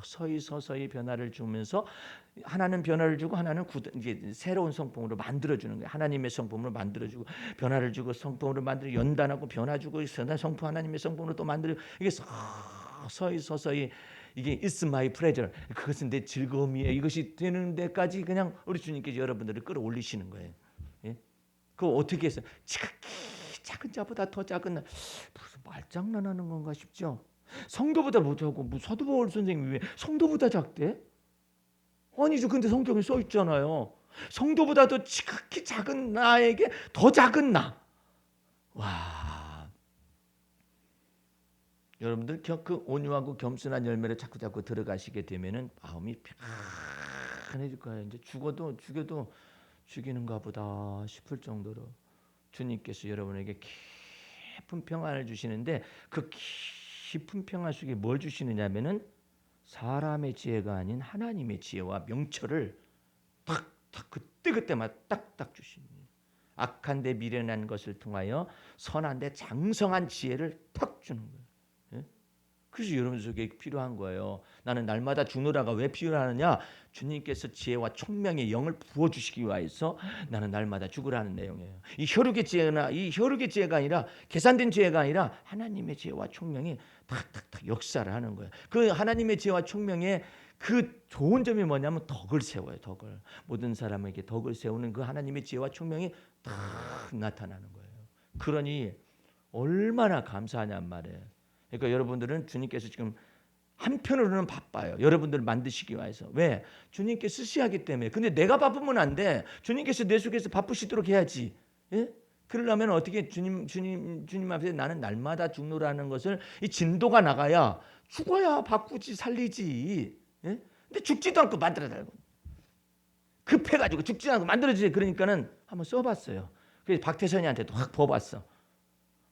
서서히 변화를 주면서 하나는 변화를 주고 하나는 이제 새로운 성품으로 만들어주는 거예요. 하나님의 성품으로 만들어주고 변화를 주고 성품으로 만들어 연단하고 변화 주고 성품 하나님의 성품으로 또 만들어. 이게 서서히 이게 It's my pleasure. 그것은 내 즐거움이에요. 이것이 되는 데까지 그냥 우리 주님께서 여러분들을 끌어올리시는 거예요. 예? 그거 어떻게 했어요? 작은 자보다 더 작은 나. 무슨 말장난하는 건가 싶죠. 성도보다 못하고 뭐 사도 바울 선생님이 왜 성도보다 작대? 아니죠. 근데 성경에 써 있잖아요. 성도보다 더 지극히 작은 나에게 더 작은 나. 와. 여러분들 그 온유하고 겸손한 열매를 자꾸 들어가시게 되면은 마음이 편해질 거예요. 이제 죽어도 죽이는가 보다 싶을 정도로 주님께서 여러분에게 깊은 평안을 주시는데, 그 깊은 평안 속에 뭘 주시느냐면은 사람의 지혜가 아닌 하나님의 지혜와 명철을 탁탁 그때마다 딱딱 주십니다. 악한 데 미련한 것을 통하여 선한 데 장성한 지혜를 탁 주는 거예요. 그래서 여러분 속에 필요한 거예요. 나는 날마다 죽노라가 왜 필요하느냐? 주님께서 지혜와 총명의 영을 부어주시기 위해서 나는 날마다 죽으라는 내용이에요. 이 혈육의 지혜가 아니라, 계산된 지혜가 아니라 하나님의 지혜와 총명이 탁탁탁 역사를 하는 거예요. 그 하나님의 지혜와 총명의 그 좋은 점이 뭐냐면 덕을 세워요. 덕을. 모든 사람에게 덕을 세우는 그 하나님의 지혜와 총명이 탁 나타나는 거예요. 그러니 얼마나 감사하냔 말이에요. 그러니까 여러분들은 주님께서 지금 한편으로는 바빠요. 여러분들을 만드시기 위해서. 왜? 주님께 쓰시하기 때문에. 근데 내가 바쁘면 안 돼. 주님께서 내 속에서 바쁘시도록 해야지. 예? 그러려면 어떻게 주님 앞에 나는 날마다 죽노라는 것을, 이 진도가 나가야, 죽어야 바꾸지 살리지. 예? 근데 죽지도 않고 만들어달라고. 급해가지고 죽지 않고 만들어지지. 그러니까는 한번 써봤어요. 그래서 박태선이한테도 확 뽑았어.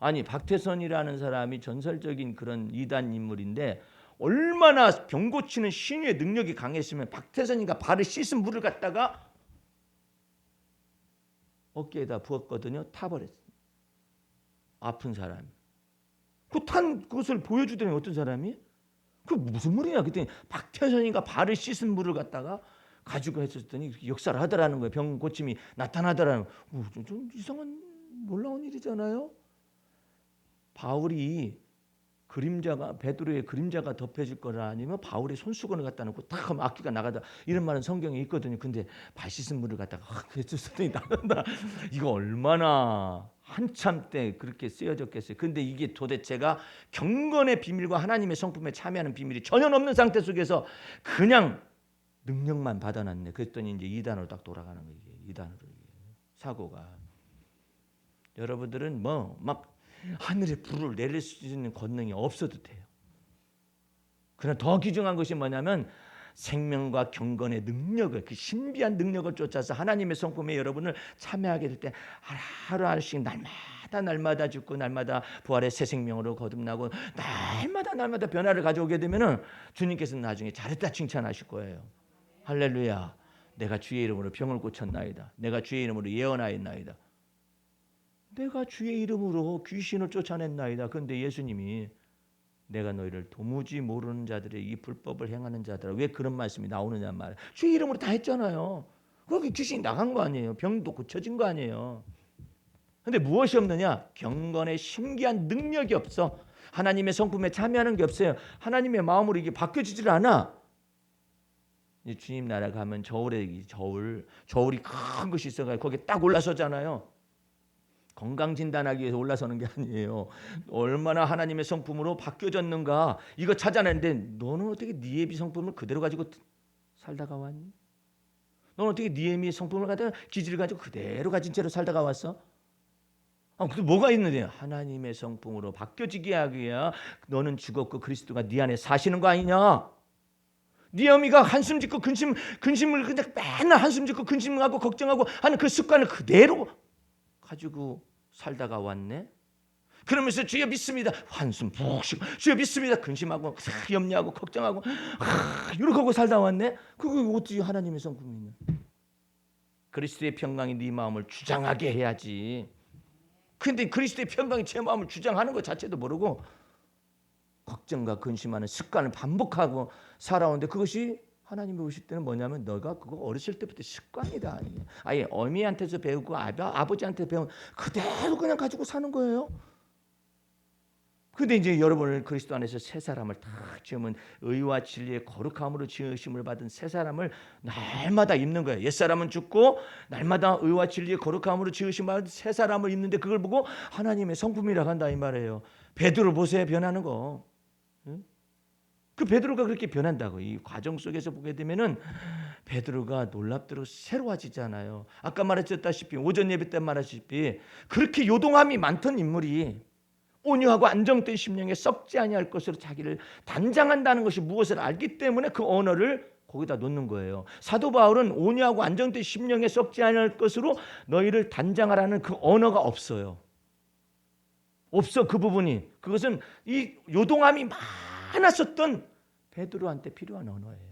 아니, 박태선이라는 사람이 전설적인 그런 이단 인물인데, 얼마나 병 고치는 신유의 능력이 강했으면 박태선이가 발을 씻은 물을 갖다가 어깨에다 부었거든요. 타버렸어요. 아픈 사람이. 그것을 보여주더니 어떤 사람이, 그 무슨 물이냐 그랬더니 박태선이가 발을 씻은 물을 갖다가 가지고 했었더니 역사를 하더라는 거예요. 병 고침이 나타나더라는 거예요. 좀 이상한 놀라운 일이잖아요. 바울이 베드로의 그림자가 덮여질 거라, 아니면 바울의 손수건을 갖다 놓고 딱 하면 악기가 나가다, 이런 말은 성경에 있거든요. 근데 발 씻은 물을 갖다가 했었더니 나간다. 이거 얼마나 한참 때 그렇게 쓰여졌겠어요. 근데 이게 도대체가 경건의 비밀과 하나님의 성품에 참여하는 비밀이 전혀 없는 상태 속에서 그냥 능력만 받아놨네. 그랬더니 이제 이단으로 딱 돌아가는 거예요. 이단으로 사고가. 여러분들은 막 하늘에 불을 내릴 수 있는 권능이 없어도 돼요. 그러나 더 귀중한 것이 뭐냐면 생명과 경건의 능력을, 그 신비한 능력을 쫓아서 하나님의 성품에 여러분을 참여하게 될 때 하루하루씩 날마다 죽고 날마다 부활의 새 생명으로 거듭나고 날마다 변화를 가져오게 되면은 주님께서는 나중에 잘했다 칭찬하실 거예요. 할렐루야. 내가 주의 이름으로 병을 고쳤나이다. 내가 주의 이름으로 예언하였나이다. 내가 주의 이름으로 귀신을 쫓아냈나이다. 그런데 예수님이 내가 너희를 도무지 모르는 자들의 이 불법을 행하는 자들아, 왜 그런 말씀이 나오느냐 말이에요. 주의 이름으로 다 했잖아요. 거기 귀신이 나간 거 아니에요. 병도 고쳐진 거 아니에요. 그런데 무엇이 없느냐? 경건의 신기한 능력이 없어. 하나님의 성품에 참여하는 게 없어요. 하나님의 마음으로 이게 바뀌어지질 않아. 이제 주님 나라 가면 저울이 큰 것이 있어가지고 거기에 딱 올라서잖아요. 건강 진단하기 위해서 올라서는 게 아니에요. 얼마나 하나님의 성품으로 바뀌어졌는가 이거 찾아내는데, 너는 어떻게 니에미 성품을 그대로 가지고 살다가 왔니? 너는 어떻게 니에미 성품을 가지고 기질을 가지고 그대로 가진 채로 살다가 왔어? 그 뭐가 있는데? 하나님의 성품으로 바뀌어지게 하기 위해 너는 죽었고 그리스도가 네 안에 사시는 거 아니냐? 네 어미가 한숨 짓고 근심을 그냥 맨날 한숨 짓고 근심하고 걱정하고 하는 그 습관을 그대로 가지고 살다가 왔네. 그러면서 주여 믿습니다. 한숨 푹 쉬고 주여 믿습니다. 근심하고 염려하고 걱정하고 이렇게 하고 살다 왔네. 그거 어찌 하나님의 성품이 있냐? 그리스도의 평강이 네 마음을 주장하게 해야지. 근데 그리스도의 평강이 제 마음을 주장하는 것 자체도 모르고 걱정과 근심하는 습관을 반복하고 살아오는데, 그것이 하나님이 보실 때는 뭐냐면 너가 그거 어렸을 때부터 습관이다. 아예 어미한테서 배우고 아버지한테 배운 그대로 그냥 가지고 사는 거예요. 근데 이제 여러분을 그리스도 안에서 새 사람을 딱 지으면 의와 진리의 거룩함으로 지으심을 받은 새 사람을 날마다 입는 거예요. 옛사람은 죽고 날마다 의와 진리의 거룩함으로 지으심을 받은 새 사람을 입는데, 그걸 보고 하나님의 성품이라고 한다 이 말이에요. 베드로 보세요. 변하는 거. 그 베드로가 그렇게 변한다고. 이 과정 속에서 보게 되면은 베드로가 놀랍도록 새로워지잖아요. 아까 말했다시피 오전 예배 때 말했다시피 그렇게 요동함이 많던 인물이 온유하고 안정된 심령에 썩지 아니할 것으로 자기를 단장한다는 것이 무엇을 알기 때문에 그 언어를 거기다 놓는 거예요. 사도 바울은 온유하고 안정된 심령에 썩지 아니할 것으로 너희를 단장하라는 그 언어가 없어요. 없어, 그 부분이. 그것은 이 요동함이 많았었던 베드로한테 필요한 언어예요.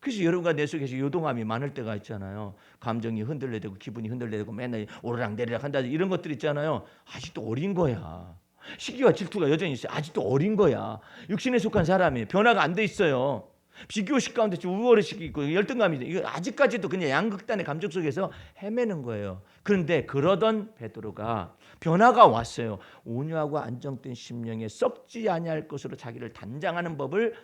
그래서 여러분과 내 속에서 요동함이 많을 때가 있잖아요. 감정이 흔들려대고 기분이 흔들려대고 맨날 오르락내리락 한다, 이런 것들 있잖아요. 아직도 어린 거야. 시기와 질투가 여전히 있어요. 아직도 어린 거야. 육신에 속한 사람이 변화가 안 돼 있어요. 비교식 가운데 우월의식이 있고 열등감이, 이거 아직까지도 그냥 양극단의 감정 속에서 헤매는 거예요. 그런데 그러던 베드로가 변화가 왔어요. 온유하고 안정된 심령에 썩지 아니할 것으로 자기를 단장하는 법을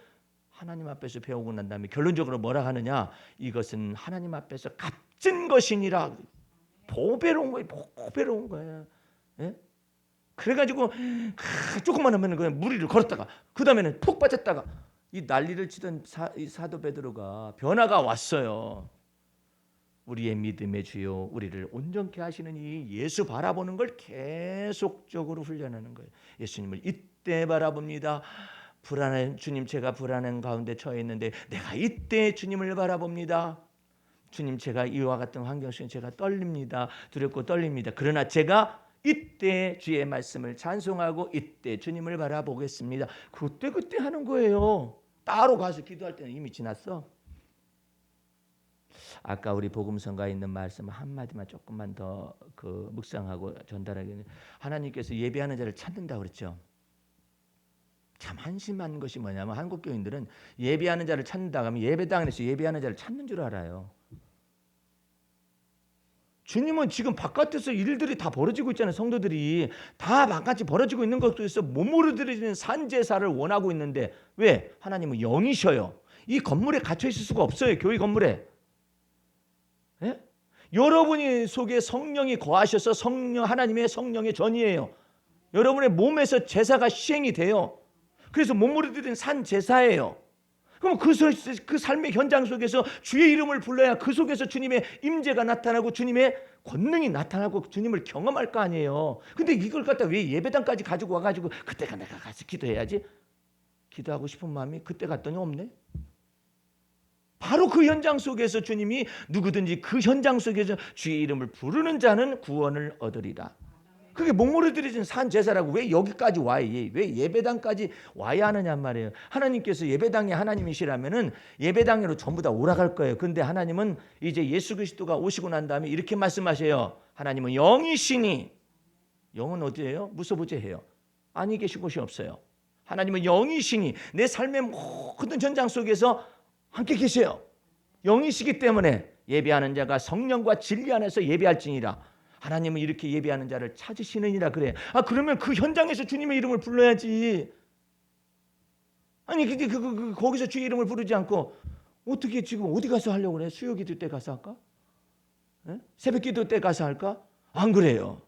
하나님 앞에서 배우고 난 다음에 결론적으로 뭐라 하느냐, 이것은 하나님 앞에서 값진 것이니라. 보배로운 거예요. 보배로운 거예요. 예? 그래가지고 조금만 하면 그냥 무리를 걸었다가 그 다음에는 푹 빠졌다가 이 난리를 치던 사도 베드로가 변화가 왔어요. 우리의 믿음의 주요 우리를 온전케 하시는 이 예수 바라보는 걸 계속적으로 훈련하는 거예요. 예수님을 이때 바라봅니다. 불안한 주님, 제가 불안한 가운데 처해 있는데 내가 이때 주님을 바라봅니다. 주님, 제가 이와 같은 환경 속에 제가 떨립니다. 두렵고 떨립니다. 그러나 제가 이때 주의 말씀을 찬송하고 이때 주님을 바라보겠습니다. 그때 하는 거예요. 따로 가서 기도할 때는 이미 지났어. 아까 우리 복음성가에 있는 말씀 한마디만 조금만 더 묵상하고 전달하기는, 하나님께서 예배하는 자를 찾는다고 그랬죠. 참 한심한 것이 뭐냐면 한국 교인들은 예배하는 자를 찾는다고 하면 예배당에서 예배하는 자를 찾는 줄 알아요. 주님은 지금 바깥에서 일들이 다 벌어지고 있잖아요. 성도들이 다 바깥이 벌어지고 있는 것에서 몸으로 드리는 산제사를 원하고 있는데, 왜? 하나님은 영이셔요. 이 건물에 갇혀 있을 수가 없어요. 교회 건물에. 예? 여러분이 속에 성령이 거하셔서 하나님의 성령의 전이에요. 여러분의 몸에서 제사가 시행이 돼요. 그래서 몸으로 드리는 산제사예요. 그럼 그 삶의 현장 속에서 주의 이름을 불러야 그 속에서 주님의 임재가 나타나고 주님의 권능이 나타나고 주님을 경험할 거 아니에요. 근데 이걸 갖다 왜 예배당까지 가지고 와가지고 그때가 내가 가서 기도해야지, 기도하고 싶은 마음이 그때 갔더니 없네. 바로 그 현장 속에서 주님이 누구든지 그 현장 속에서 주의 이름을 부르는 자는 구원을 얻으리라. 그게 몸으로 드려진 산제사라고. 왜 여기까지 와야, 왜 예배당까지 와야 하느냐 말이에요. 하나님께서 예배당이 하나님이시라면은 예배당으로 전부 다 오라갈 거예요. 그런데 하나님은 이제 예수 그리스도가 오시고 난 다음에 이렇게 말씀하셔요. 하나님은 영이시니, 영은 어디예요? 무소부재해요. 아니 계신 곳이 없어요. 하나님은 영이시니 내 삶의 모든 현장 속에서 함께 계세요. 영이시기 때문에 예배하는 자가 성령과 진리 안에서 예배할지니라. 하나님은 이렇게 예배하는 자를 찾으시느니라 그래. 그러면 그 현장에서 주님의 이름을 불러야지. 아니 근데 거기서 주의 이름을 부르지 않고 어떻게 지금 어디 가서 하려고 그래? 수요기도 때 가서 할까? 새벽기도 때 가서 할까? 안 그래요.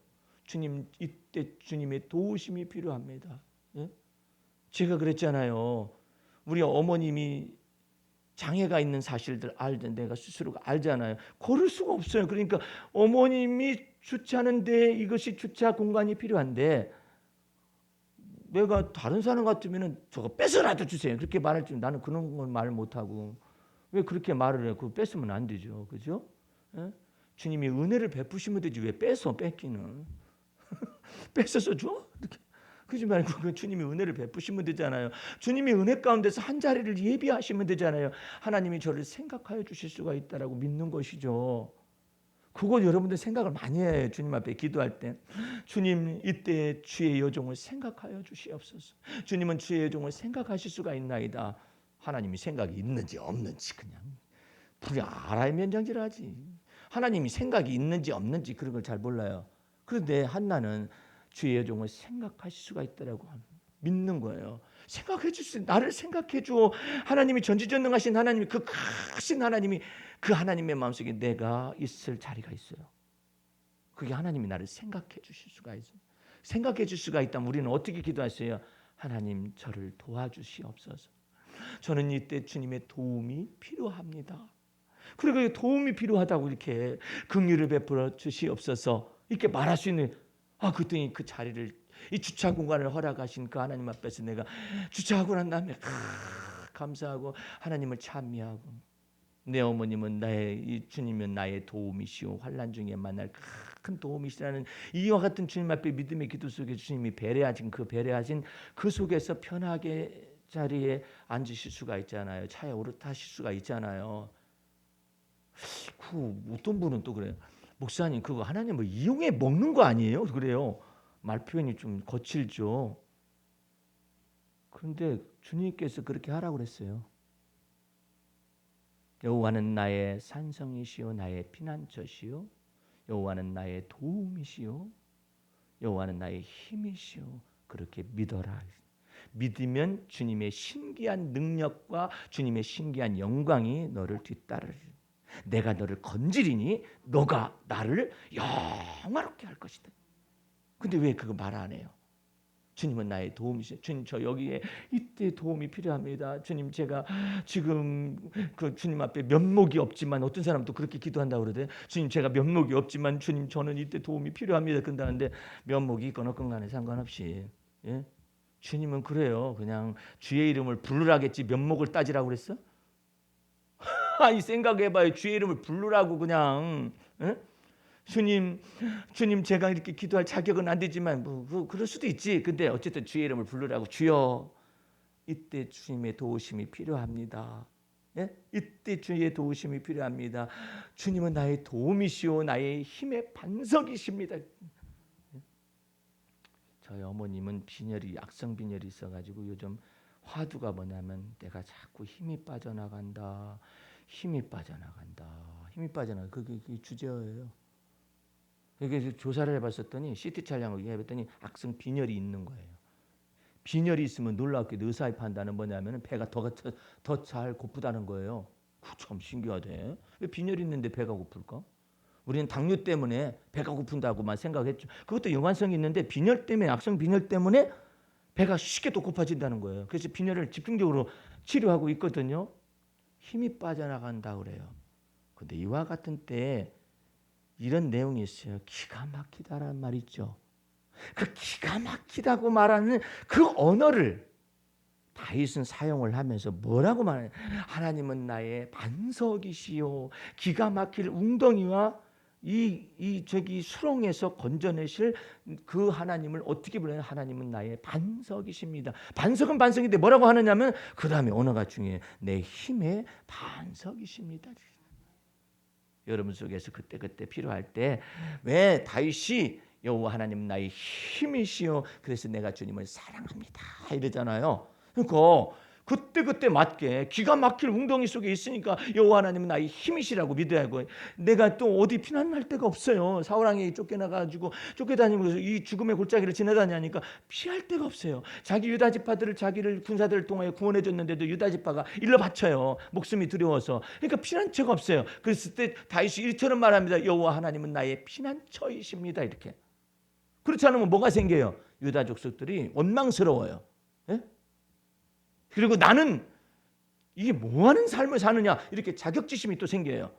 주님, 이때 주님의 도우심이 필요합니다. 제가 그랬잖아요. 우리 어머님이 장애가 있는 사실들 내가 스스로 알잖아요. 고를 수가 없어요. 그러니까 어머님이 주차하는데 이것이 주차 공간이 필요한데 내가 다른 사람 같으면 저거 뺏어라도 주세요. 그렇게 말할 줄, 나는 그런 걸 말 못하고. 왜 그렇게 말을 해요? 그거 뺏으면 안 되죠. 그죠? 주님이 은혜를 베푸시면 되지 왜 뺏기는. 뺏어서 줘? 이렇게. 그러지 말고 그 주님이 은혜를 베푸시면 되잖아요. 주님이 은혜 가운데서 한 자리를 예비하시면 되잖아요. 하나님이 저를 생각하여 주실 수가 있다라고 믿는 것이죠. 그거 여러분들 생각을 많이 해요. 주님 앞에 기도할 때. 주님, 이때 주의 여종을 생각하여 주시옵소서. 주님은 주의 여종을 생각하실 수가 있나이다. 하나님이 생각이 있는지 없는지 그냥 불이 알아야 전질하지. 하나님이 생각이 있는지 없는지 그런 걸 잘 몰라요. 그런데 한나는 주의 여종을 생각하실 수가 있다라고 믿는 거예요. 생각해 주세요. 나를 생각해 줘. 하나님이 전지전능하신 하나님이, 그 크신 하나님이, 그 하나님의 마음속에 내가 있을 자리가 있어요. 그게 하나님이 나를 생각해 주실 수가 있어요. 생각해 줄 수가 있다면 우리는 어떻게 기도하세요? 하나님, 저를 도와주시옵소서. 저는 이때 주님의 도움이 필요합니다. 그리고 도움이 필요하다고 이렇게 긍휼을 베풀어 주시옵소서 이렇게 말할 수 있는, 그랬더니 그 자리를 이 주차 공간을 허락하신 그 하나님 앞에서 내가 주차하고 난 다음에 감사하고 하나님을 찬미하고, 내 어머님은 이 주님은 나의 도움이시오, 환난 중에 만날 큰 도움이시라는 이와 같은 주님 앞에 믿음의 기도 속에 주님이 배려하신 그 속에서 편하게 자리에 앉으실 수가 있잖아요. 차에 오르타실 수가 있잖아요. 그 어떤 분은 또 그래요. 목사님 그거 하나님을 이용해 먹는 거 아니에요? 그래요. 말 표현이 좀 거칠죠. 그런데 주님께서 그렇게 하라고 그랬어요. 여호와는 나의 산성이시요 나의 피난처시요 여호와는 나의 도움이시요 여호와는 나의 힘이시요 그렇게 믿어라. 믿으면 주님의 신기한 능력과 주님의 신기한 영광이 너를 뒤따르리. 내가 너를 건지리니 너가 나를 영화롭게 할 것이다. 근데 왜 그거 말 안 해요? 주님은 나의 도움이시죠. 주님 저 여기에 이때 도움이 필요합니다. 주님 제가 지금 그 주님 앞에 면목이 없지만, 어떤 사람도 그렇게 기도한다고 그러대. 주님 제가 면목이 없지만 주님 저는 이때 도움이 필요합니다. 그런다는데 면목이 있건 없건 간에 상관없이, 예? 주님은 그래요. 그냥 주의 이름을 부르라겠지 면목을 따지라고 그랬어? 아니 생각해봐요. 주의 이름을 부르라고 그냥, 예? 주님 제가 이렇게 기도할 자격은 안 되지만 그럴 수도 있지. 근데 어쨌든 주의 이름을 부르라고. 주여 이때 주님의 도우심이 필요합니다. 예? 이때 주의 도우심이 필요합니다. 주님은 나의 도움이시오 나의 힘의 반석이십니다. 저희 어머님은 악성 빈혈이 있어가지고 요즘 화두가 뭐냐면 내가 자꾸 힘이 빠져나간다. 그게 주제예요. 그래서 조사를 해봤었더니 CT 촬영을 해봤더니 악성 빈혈이 있는 거예요. 빈혈이 있으면 놀랍게 의사의 판단은 뭐냐면 배가 더 잘 고프다는 거예요. 참 신기하대. 왜 빈혈이 있는데 배가 고플까? 우리는 당뇨 때문에 배가 고픈다고만 생각했죠. 그것도 연관성이 있는데 빈혈 때문에, 악성 빈혈 때문에 배가 쉽게 또 고파진다는 거예요. 그래서 빈혈을 집중적으로 치료하고 있거든요. 힘이 빠져나간다 그래요. 근데 이와 같은 때에 이런 내용이 있어요. 기가 막히다라는 말 있죠. 그 기가 막히다고 말하는 그 언어를 다윗은 사용을 하면서 뭐라고 말해요? 하나님은 나의 반석이시요 기가 막힐 웅덩이와 이 수렁에서 건져내실 그 하나님을 어떻게 불러요? 하나님은 나의 반석이십니다. 반석은 반석인데 뭐라고 하느냐면 그 다음에 언어가 중요해요. 내 힘의 반석이십니다. 여러분 속에서 그때 필요할 때 왜 다윗이 여호와 하나님 나의 힘이시요 그래서 내가 주님을 사랑합니다 이러잖아요. 그러니까 그때 맞게 기가 막힐 웅덩이 속에 있으니까 여호와 하나님은 나의 힘이시라고 믿어야 하고, 내가 또 어디 피난할 데가 없어요. 사울왕에게 쫓겨나가지고 쫓겨다니면서 이 죽음의 골짜기를 지나다니니까 피할 데가 없어요. 자기 유다 지파들을 자기를 군사들을 통하여 구원해 줬는데도 유다 지파가 일러 바쳐요. 목숨이 두려워서. 그러니까 피난처가 없어요. 그랬을 때 다윗이 이처럼 말합니다. 여호와 하나님은 나의 피난처이십니다. 이렇게. 그렇지 않으면 뭐가 생겨요? 유다 족속들이 원망스러워요. 예? 그리고 나는 이게 뭐하는 삶을 사느냐 이렇게 자격지심이 또 생겨요.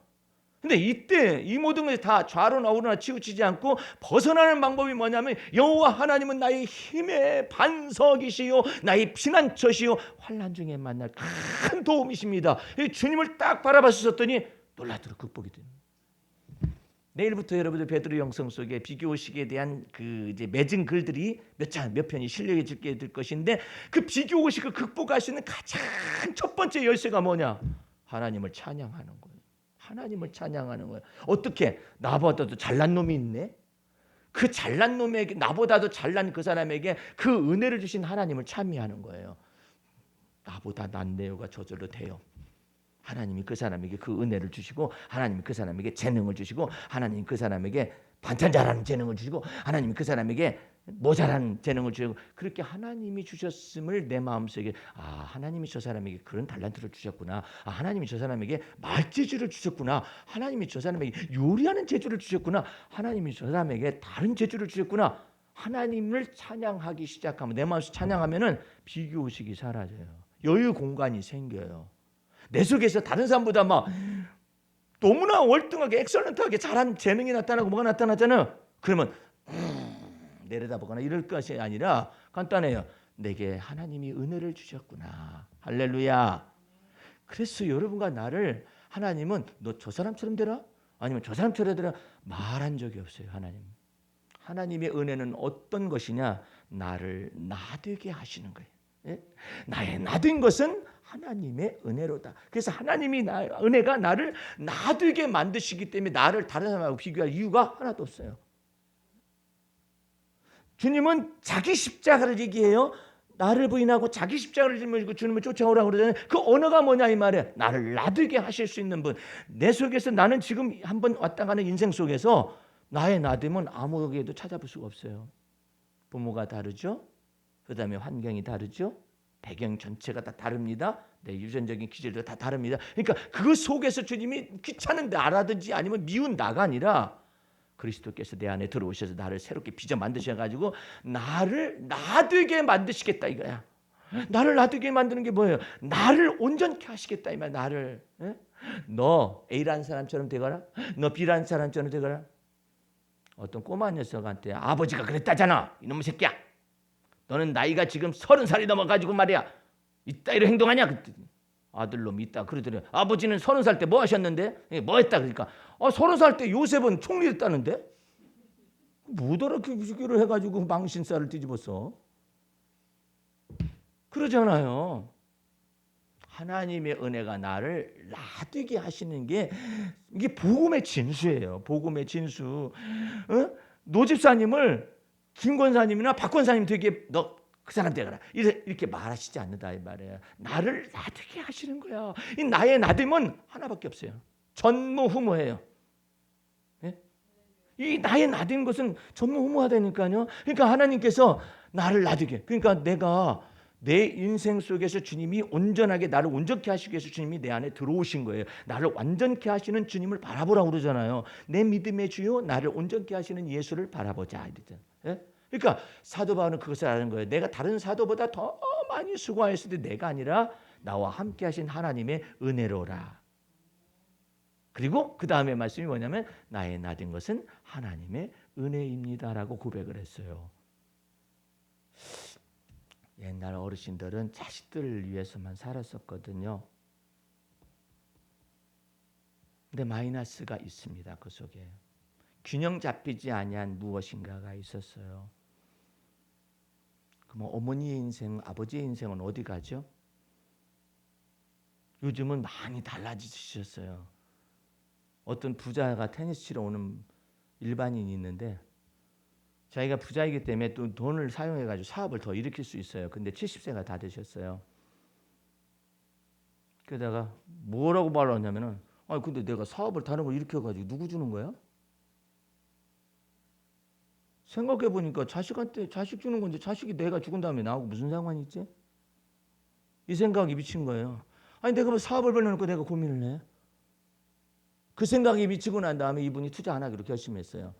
근데 이때 이 모든 것이 다 좌로나 우로나 치우치지 않고 벗어나는 방법이 뭐냐면 여호와 하나님은 나의 힘의 반석이시요 나의 피난처시요 환난 중에 만날 큰 도움이십니다. 주님을 딱 바라봤었더니 놀라도록 극복이 됩니다. 내일부터 여러분들 베드로 영성 속에 비교의식에 대한 그 이제 맺은 글들이 몇 편이 실려지게 될 것인데, 그 비교의식을 극복할 수 있는 가장 첫 번째 열쇠가 뭐냐? 하나님을 찬양하는 거예요. 하나님을 찬양하는 거예요. 어떻게? 나보다도 잘난 놈이 있네. 그 잘난 놈에게, 나보다도 잘난 그 사람에게 그 은혜를 주신 하나님을 찬미하는 거예요. 나보다 낫네요가 저절로 돼요. 하나님이 그 사람에게 그 은혜를 주시고, 하나님이 그 사람에게 재능을 주시고, 하나님이 그 사람에게 반찬 잘하는 재능을 주시고, 하나님이 그 사람에게 모자란 재능을 주시고, 그렇게 하나님이 주셨음을 내 마음속에, 하나님이 저 사람에게 그런 달란트를 주셨구나, 하나님이 저 사람에게 말재주를 주셨구나, 하나님이 저 사람에게 요리하는 재주를 주셨구나, 하나님이 저 사람에게 다른 재주를 주셨구나, 하나님을 찬양하기 시작하면, 내 마음에서 찬양하면은 비교의식이 사라져요. 여유 공간이 생겨요. 내 속에서 다른 사람보다 막 너무나 월등하게 엑설런트하게 잘한 재능이 나타나고 뭐가 나타나잖아요. 그러면 내려다보거나 이럴 것이 아니라 간단해요. 내게 하나님이 은혜를 주셨구나. 할렐루야. 그래서 여러분과 나를 하나님은 너 저 사람처럼 되라 아니면 저 사람처럼 되라 말한 적이 없어요. 하나님의 은혜는 어떤 것이냐? 나를 나되게 하시는 거예요. 예? 나의 나된 것은 하나님의 은혜로다. 그래서 하나님이 은혜가 나를 나되게 만드시기 때문에 나를 다른 사람하고 비교할 이유가 하나도 없어요. 주님은 자기 십자가를 얘기해요. 나를 부인하고 자기 십자가를 짊어지고 주님을 쫓아오라고 그러잖아요. 그 언어가 뭐냐 이 말이에요. 나를 나되게 하실 수 있는 분. 내 속에서 나는 지금 한번 왔다 가는 인생 속에서 나의 나됨은 아무에게도 찾아볼 수가 없어요. 부모가 다르죠. 그 다음에 환경이 다르죠. 배경 전체가 다 다릅니다. 내 유전적인 기질도 다 다릅니다. 그러니까 그 속에서 주님이 귀찮은데 알아듣지 아니면 미운 나가 아니라 그리스도께서 내 안에 들어오셔서 나를 새롭게 빚어 만드셔가지고 나를 나되게 만드시겠다 이거야. 나를 나되게 만드는 게 뭐예요? 나를 온전케 하시겠다 이 말. 나를 너 A라는 사람처럼 되거라. 너 B라는 사람처럼 되거라. 어떤 꼬마 녀석한테 아버지가 그랬다잖아. 이놈의 새끼야. 너는 나이가 지금 30살이 넘어가지고 말이야. 이따위로 행동하냐? 그랬더니 아들놈이 있다 그러더니 아버지는 30살 때 뭐 하셨는데? 뭐 했다 그러니까 30살 때 요셉은 총리했다는데? 뭐더라 그 비교를 해가지고 망신살을 뒤집었어. 그러잖아요. 하나님의 은혜가 나를 나되게 하시는 게 이게 복음의 진수예요. 복음의 진수. 노 집사님을 김 권사님이나 박 권사님 되게 너 그 사람 되거라 이렇게 말하시지 않는다 이 말이에요. 나를 나되게 하시는 거야. 이 나의 나됨은 하나밖에 없어요. 전무후무해요. 예? 이 나의 나된 것은 전무후무하다니까요. 그러니까 하나님께서 나를 나되게, 그러니까 내가 내 인생 속에서 주님이 온전하게 나를 온전케 하시기 위해서 주님이 내 안에 들어오신 거예요. 나를 완전케 하시는 주님을 바라보라고 그러잖아요. 내 믿음의 주요 나를 온전케 하시는 예수를 바라보자 이랬잖아요. 예? 그러니까 사도 바울은 그것을 아는 거예요. 내가 다른 사도보다 더 많이 수고하였을 때 내가 아니라 나와 함께 하신 하나님의 은혜로라. 그리고 그 다음에 말씀이 뭐냐면 나의 나된 것은 하나님의 은혜입니다라고 고백을 했어요. 옛날 어르신들은 자식들을 위해서만 살았었거든요. 근데 마이너스가 있습니다. 그 속에 균형 잡히지 아니한 무엇인가가 있었어요. 그럼 어머니의 인생, 아버지의 인생은 어디 가죠? 요즘은 많이 달라지셨어요. 어떤 부자가 테니스 치러 오는 일반인이 있는데 자기가 부자이기 때문에 또 돈을 사용해가지고 사업을 더 일으킬 수 있어요. 근데 70세가 다 되셨어요. 그러다가 뭐라고 말하냐면은 근데 내가 사업을 다른 걸 일으켜가지고 누구 주는 거야? 생각해보니까 자식한테 자식 주는 건데 자식이 내가 죽은 다음에 나하고 무슨 상관이 있지? 이 생각이 미친 거예요. 아니 내가 뭐 사업을 벌려놓고 내가 고민을 해? 그 생각이 미치고 난 다음에 이분이 투자 안 하기로 결심했어요.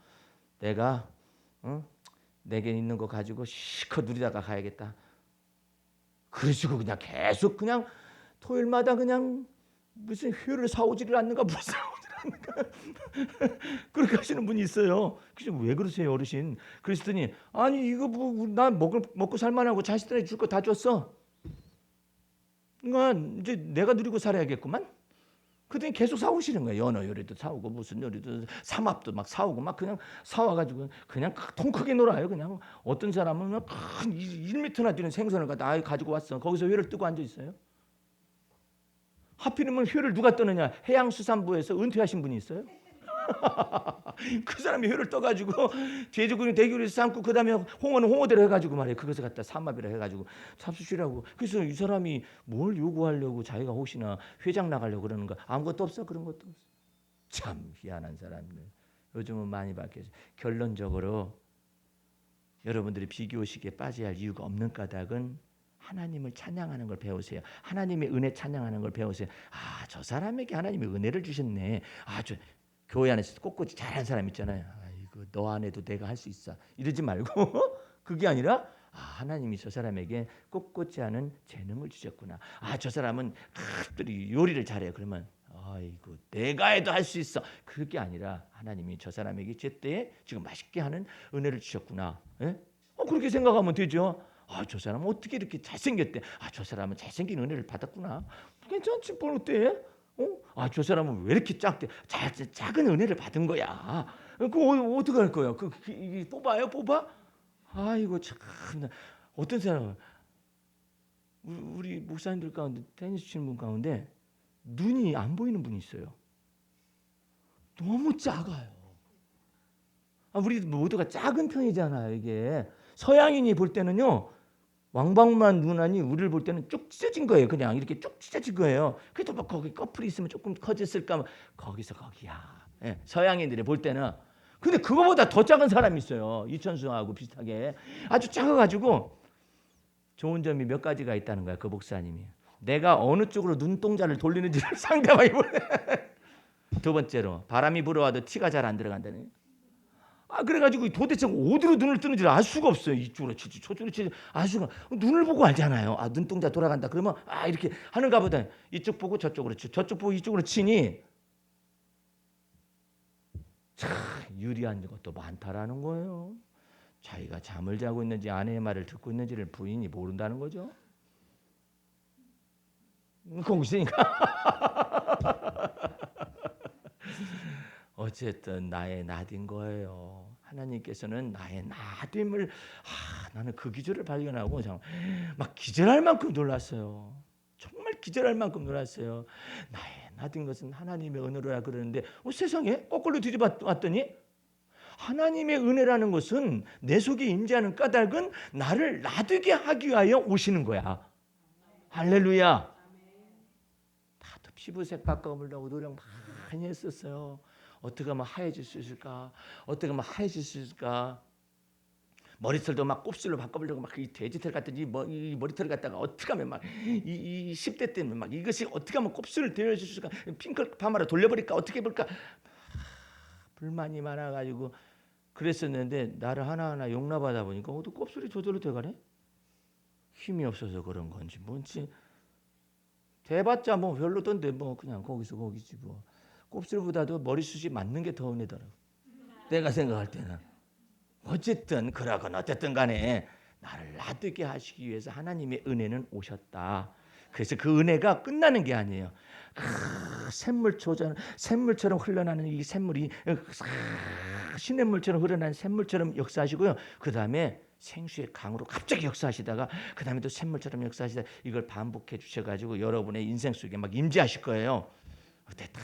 내가 내게 있는 거 가지고 실컷 누리다가 가야겠다. 그러시고 그냥 계속 그냥 토요일마다 그냥 무슨 회를 사오지를 않는가 무슨 사오지를 않는가 그렇게 하시는 분이 있어요. 그래서 왜 그러세요 어르신? 그랬더니 아니 이거 뭐 난 먹고 살만하고 자식들한테 줄 거 다 줬어. 그러니까 이제 내가 누리고 살아야겠구만. 그랬더니 계속 사오시는 거예요. 연어 요리도 사오고 무슨 요리도 삼합도 막 사오고 막 그냥 사와가지고 그냥 통 크게 놀아요. 그냥 어떤 사람은 큰 1m나 되는 생선을 갖다 가지고 왔어. 거기서 회를 뜨고 앉아 있어요. 하필이면 회를 누가 떠느냐? 해양수산부에서 은퇴하신 분이 있어요. 그 사람이 회를 떠가지고 돼지고기 대교리에서 삶고 그 다음에 홍어는 홍어대로 해가지고 말이에요. 그것을 갖다 삼합이라 해가지고 잡수시라고. 그래서 이 사람이 뭘 요구하려고 자기가 혹시나 회장 나가려고 그러는가? 아무것도 없어. 그런 것도 없어. 참 희한한 사람들. 요즘은 많이 바뀌었어요. 결론적으로 여러분들이 비교의식에 빠져야 할 이유가 없는 까닭은 하나님을 찬양하는 걸 배우세요. 하나님의 은혜 찬양하는 걸 배우세요. 저 사람에게 하나님의 은혜를 주셨네. 저 교회 안에서 꼿꼿이 잘하는 사람 있잖아요. 이거 너 안에도 내가 할 수 있어. 이러지 말고 그게 아니라 하나님이 저 사람에게 꼿꼿이 하는 재능을 주셨구나. 저 사람은 특별히 요리를 잘해요. 그러면 아이고 내가 해도 할 수 있어. 그게 아니라 하나님이 저 사람에게 제때에 지금 맛있게 하는 은혜를 주셨구나. 예? 그렇게 생각하면 되죠. 저 사람은 어떻게 이렇게 잘생겼대. 저 사람은 잘생긴 은혜를 받았구나. 괜찮지 뭘 어때? 저 사람은 왜 이렇게 작대? 작은 은혜를 받은 거야. 그거 어떻게 할 거야? 이게 뽑아요? 뽑아? 아이고 참. 어떤 사람은 우리 목사님들 가운데 테니스 치는 분 가운데 눈이 안 보이는 분이 있어요. 너무 작아요. 우리 모두가 작은 편이잖아요. 이게 서양인이 볼 때는요. 왕방만 눈안이 우리를 볼 때는 쭉 찢어진 거예요. 그냥 이렇게 쭉 찢어진 거예요. 그래도 막 거기 커플이 있으면 조금 커졌을까? 거기서 거기야. 예, 서양인들이 볼 때는. 근데 그거보다 더 작은 사람이 있어요. 이천수하고 비슷하게 아주 작아가지고 좋은 점이 몇 가지가 있다는 거야. 그 목사님이 내가 어느 쪽으로 눈동자를 돌리는지를 상대방이 보내. 두 번째로 바람이 불어와도 티가 잘 안 들어간다는. 그래가지고 도대체 어디로 눈을 뜨는지를 알 수가 없어요. 이쪽으로 치지 저쪽으로 치지 알 수가. 눈을 보고 알잖아요. 눈동자 돌아간다. 그러면 이렇게 하는가 보다. 이쪽 보고 저쪽으로 치, 저쪽 보고 이쪽으로 치니 참 유리한 것도 많다라는 거예요. 자기가 잠을 자고 있는지 아내의 말을 듣고 있는지를 부인이 모른다는 거죠. 거기 있으니까. 어쨌든 나의 낫인 거예요. 하나님께서는 나의 낫임을 나는 그 기절을 발견하고 막 기절할 만큼 놀랐어요. 정말 기절할 만큼 놀랐어요. 나의 낫인 것은 하나님의 은혜로라 그러는데 세상에 거꾸로 뒤집어 왔더니 하나님의 은혜라는 것은 내 속에 임재하는 까닭은 나를 놔두게 하기 위하여 오시는 거야. 할렐루야. 나도 피부색 바꿔보려고 노력 많이 했었어요. 어떻게 하면 하얘질 수 있을까? 어떻게 하면 하얘질 수 있을까? 머리털도 막 곱슬로 바꿔보려고 막 이 돼지털 같은 이 머리털을 갖다가 어떻게 하면 막 이 10대 때는 막 이것이 어떻게 하면 곱슬을 되어줄 수 있을까? 핑크 파마로 돌려버릴까? 어떻게 해볼까? 불만이 많아가지고 그랬었는데 나를 하나하나 용납하다 보니까 또 곱슬이 저절로 돼가네. 힘이 없어서 그런 건지 뭔지 대봤자 뭐 별로던데 뭐 그냥 거기서 거기지 뭐. 곱슬보다도 머리숱이 맞는 게 더 은혜더라고. 내가 생각할 때는. 어쨌든 그러건 어쨌든 간에 나를 놔두게 하시기 위해서 하나님의 은혜는 오셨다. 그래서 그 은혜가 끝나는 게 아니에요. 샘물처럼 흘러나는 이 샘물이 시냇물처럼 흘러나는 샘물처럼 역사하시고요. 그 다음에 생수의 강으로 갑자기 역사하시다가 그 다음에 또 샘물처럼 역사하시다 이걸 반복해 주셔가지고 여러분의 인생 속에 막 임재하실 거예요. 그때 딱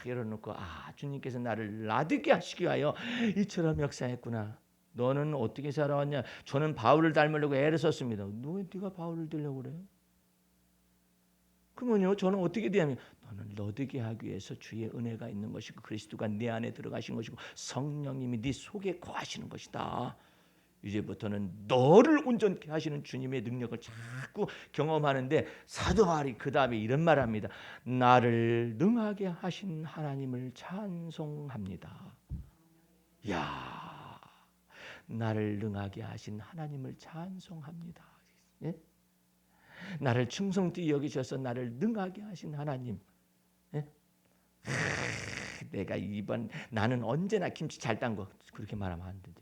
열어놓고 주님께서 나를 놔두게 하시기 위하여 이처럼 역사했구나. 너는 어떻게 살아왔냐? 저는 바울을 닮으려고 애를 썼습니다. 네가 바울을 닮으려고 그래? 그러면요 저는 어떻게 되냐면 너는 너되게 하기 위해서 주의 은혜가 있는 것이고 그리스도가 네 안에 들어가신 것이고 성령님이 네 속에 거하시는 것이다. 이제부터는 너를 온전케 하시는 주님의 능력을 자꾸 경험하는데 사도 바울이 그 다음에 이런 말을 합니다. 나를 능하게 하신 하나님을 찬송합니다. 야, 나를 능하게 하신 하나님을 찬송합니다. 예? 나를 충성되이 여기셔서 나를 능하게 하신 하나님. 예? 내가 나는 언제나 김치 잘 딴 거 그렇게 말하면 안 되지.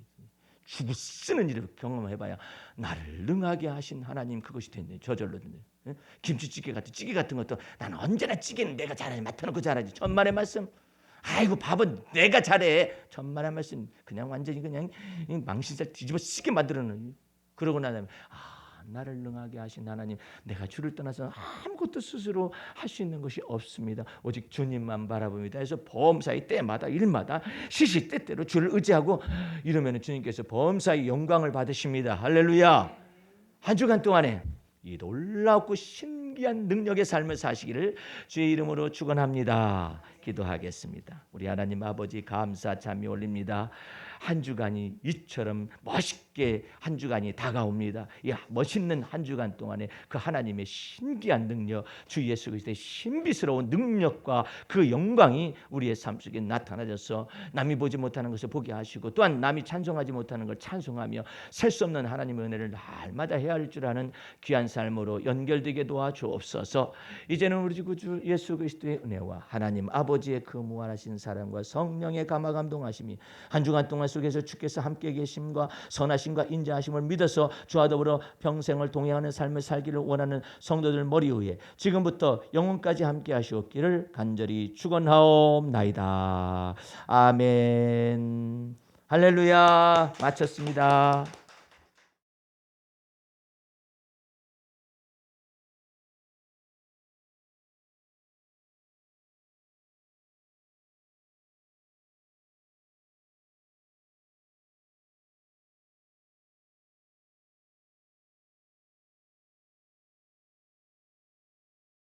죽을 쓰는 일을 경험해봐야 나를 능하게 하신 하나님 그것이 됐네. 저절로 됐네. 예? 김치찌개 같은 찌개 같은 것도 나는 언제나 찌개는 내가 잘하지 맡아놓고 잘하지. 천만의 말씀. 아이고 밥은 내가 잘해. 천만의 말씀. 그냥 완전히 그냥 망신살 뒤집어 쓰게 만들어놓은. 그러고 나면 나를 능하게 하신 하나님, 내가 주를 떠나서 아무것도 스스로 할 수 있는 것이 없습니다. 오직 주님만 바라봅니다. 그래서 범사의 때마다 일마다 시시때때로 주를 의지하고 이러면 주님께서 범사의 영광을 받으십니다. 할렐루야. 한 주간 동안에 이 놀랍고 신기한 능력의 삶을 사시기를 주의 이름으로 축원합니다. 기도하겠습니다. 우리 하나님 아버지 감사 참여 올립니다. 한 주간이 이처럼 멋있게 한 주간이 다가옵니다. 이 멋있는 한 주간 동안에 그 하나님의 신기한 능력, 주 예수 그리스도의 신비스러운 능력과 그 영광이 우리의 삶 속에 나타나셔서 남이 보지 못하는 것을 보게 하시고 또한 남이 찬송하지 못하는 걸 찬송하며 셀 수 없는 하나님의 은혜를 날마다 헤아릴 줄 아는 귀한 삶으로 연결되게 도와주옵소서. 이제는 우리 주 예수 그리스도의 은혜와 하나님 아버지의 그 무한하신 사랑과 성령의 감화 감동하심이 한 주간 동안 속에서 주께서 함께 계심과 선하심과 인자하심을 믿어서 주와 더불어 평생을 동행하는 삶을 살기를 원하는 성도들 머리 위에 지금부터 영원까지 함께 하시옵기를 간절히 축원하옵나이다. 아멘. 할렐루야. 마쳤습니다.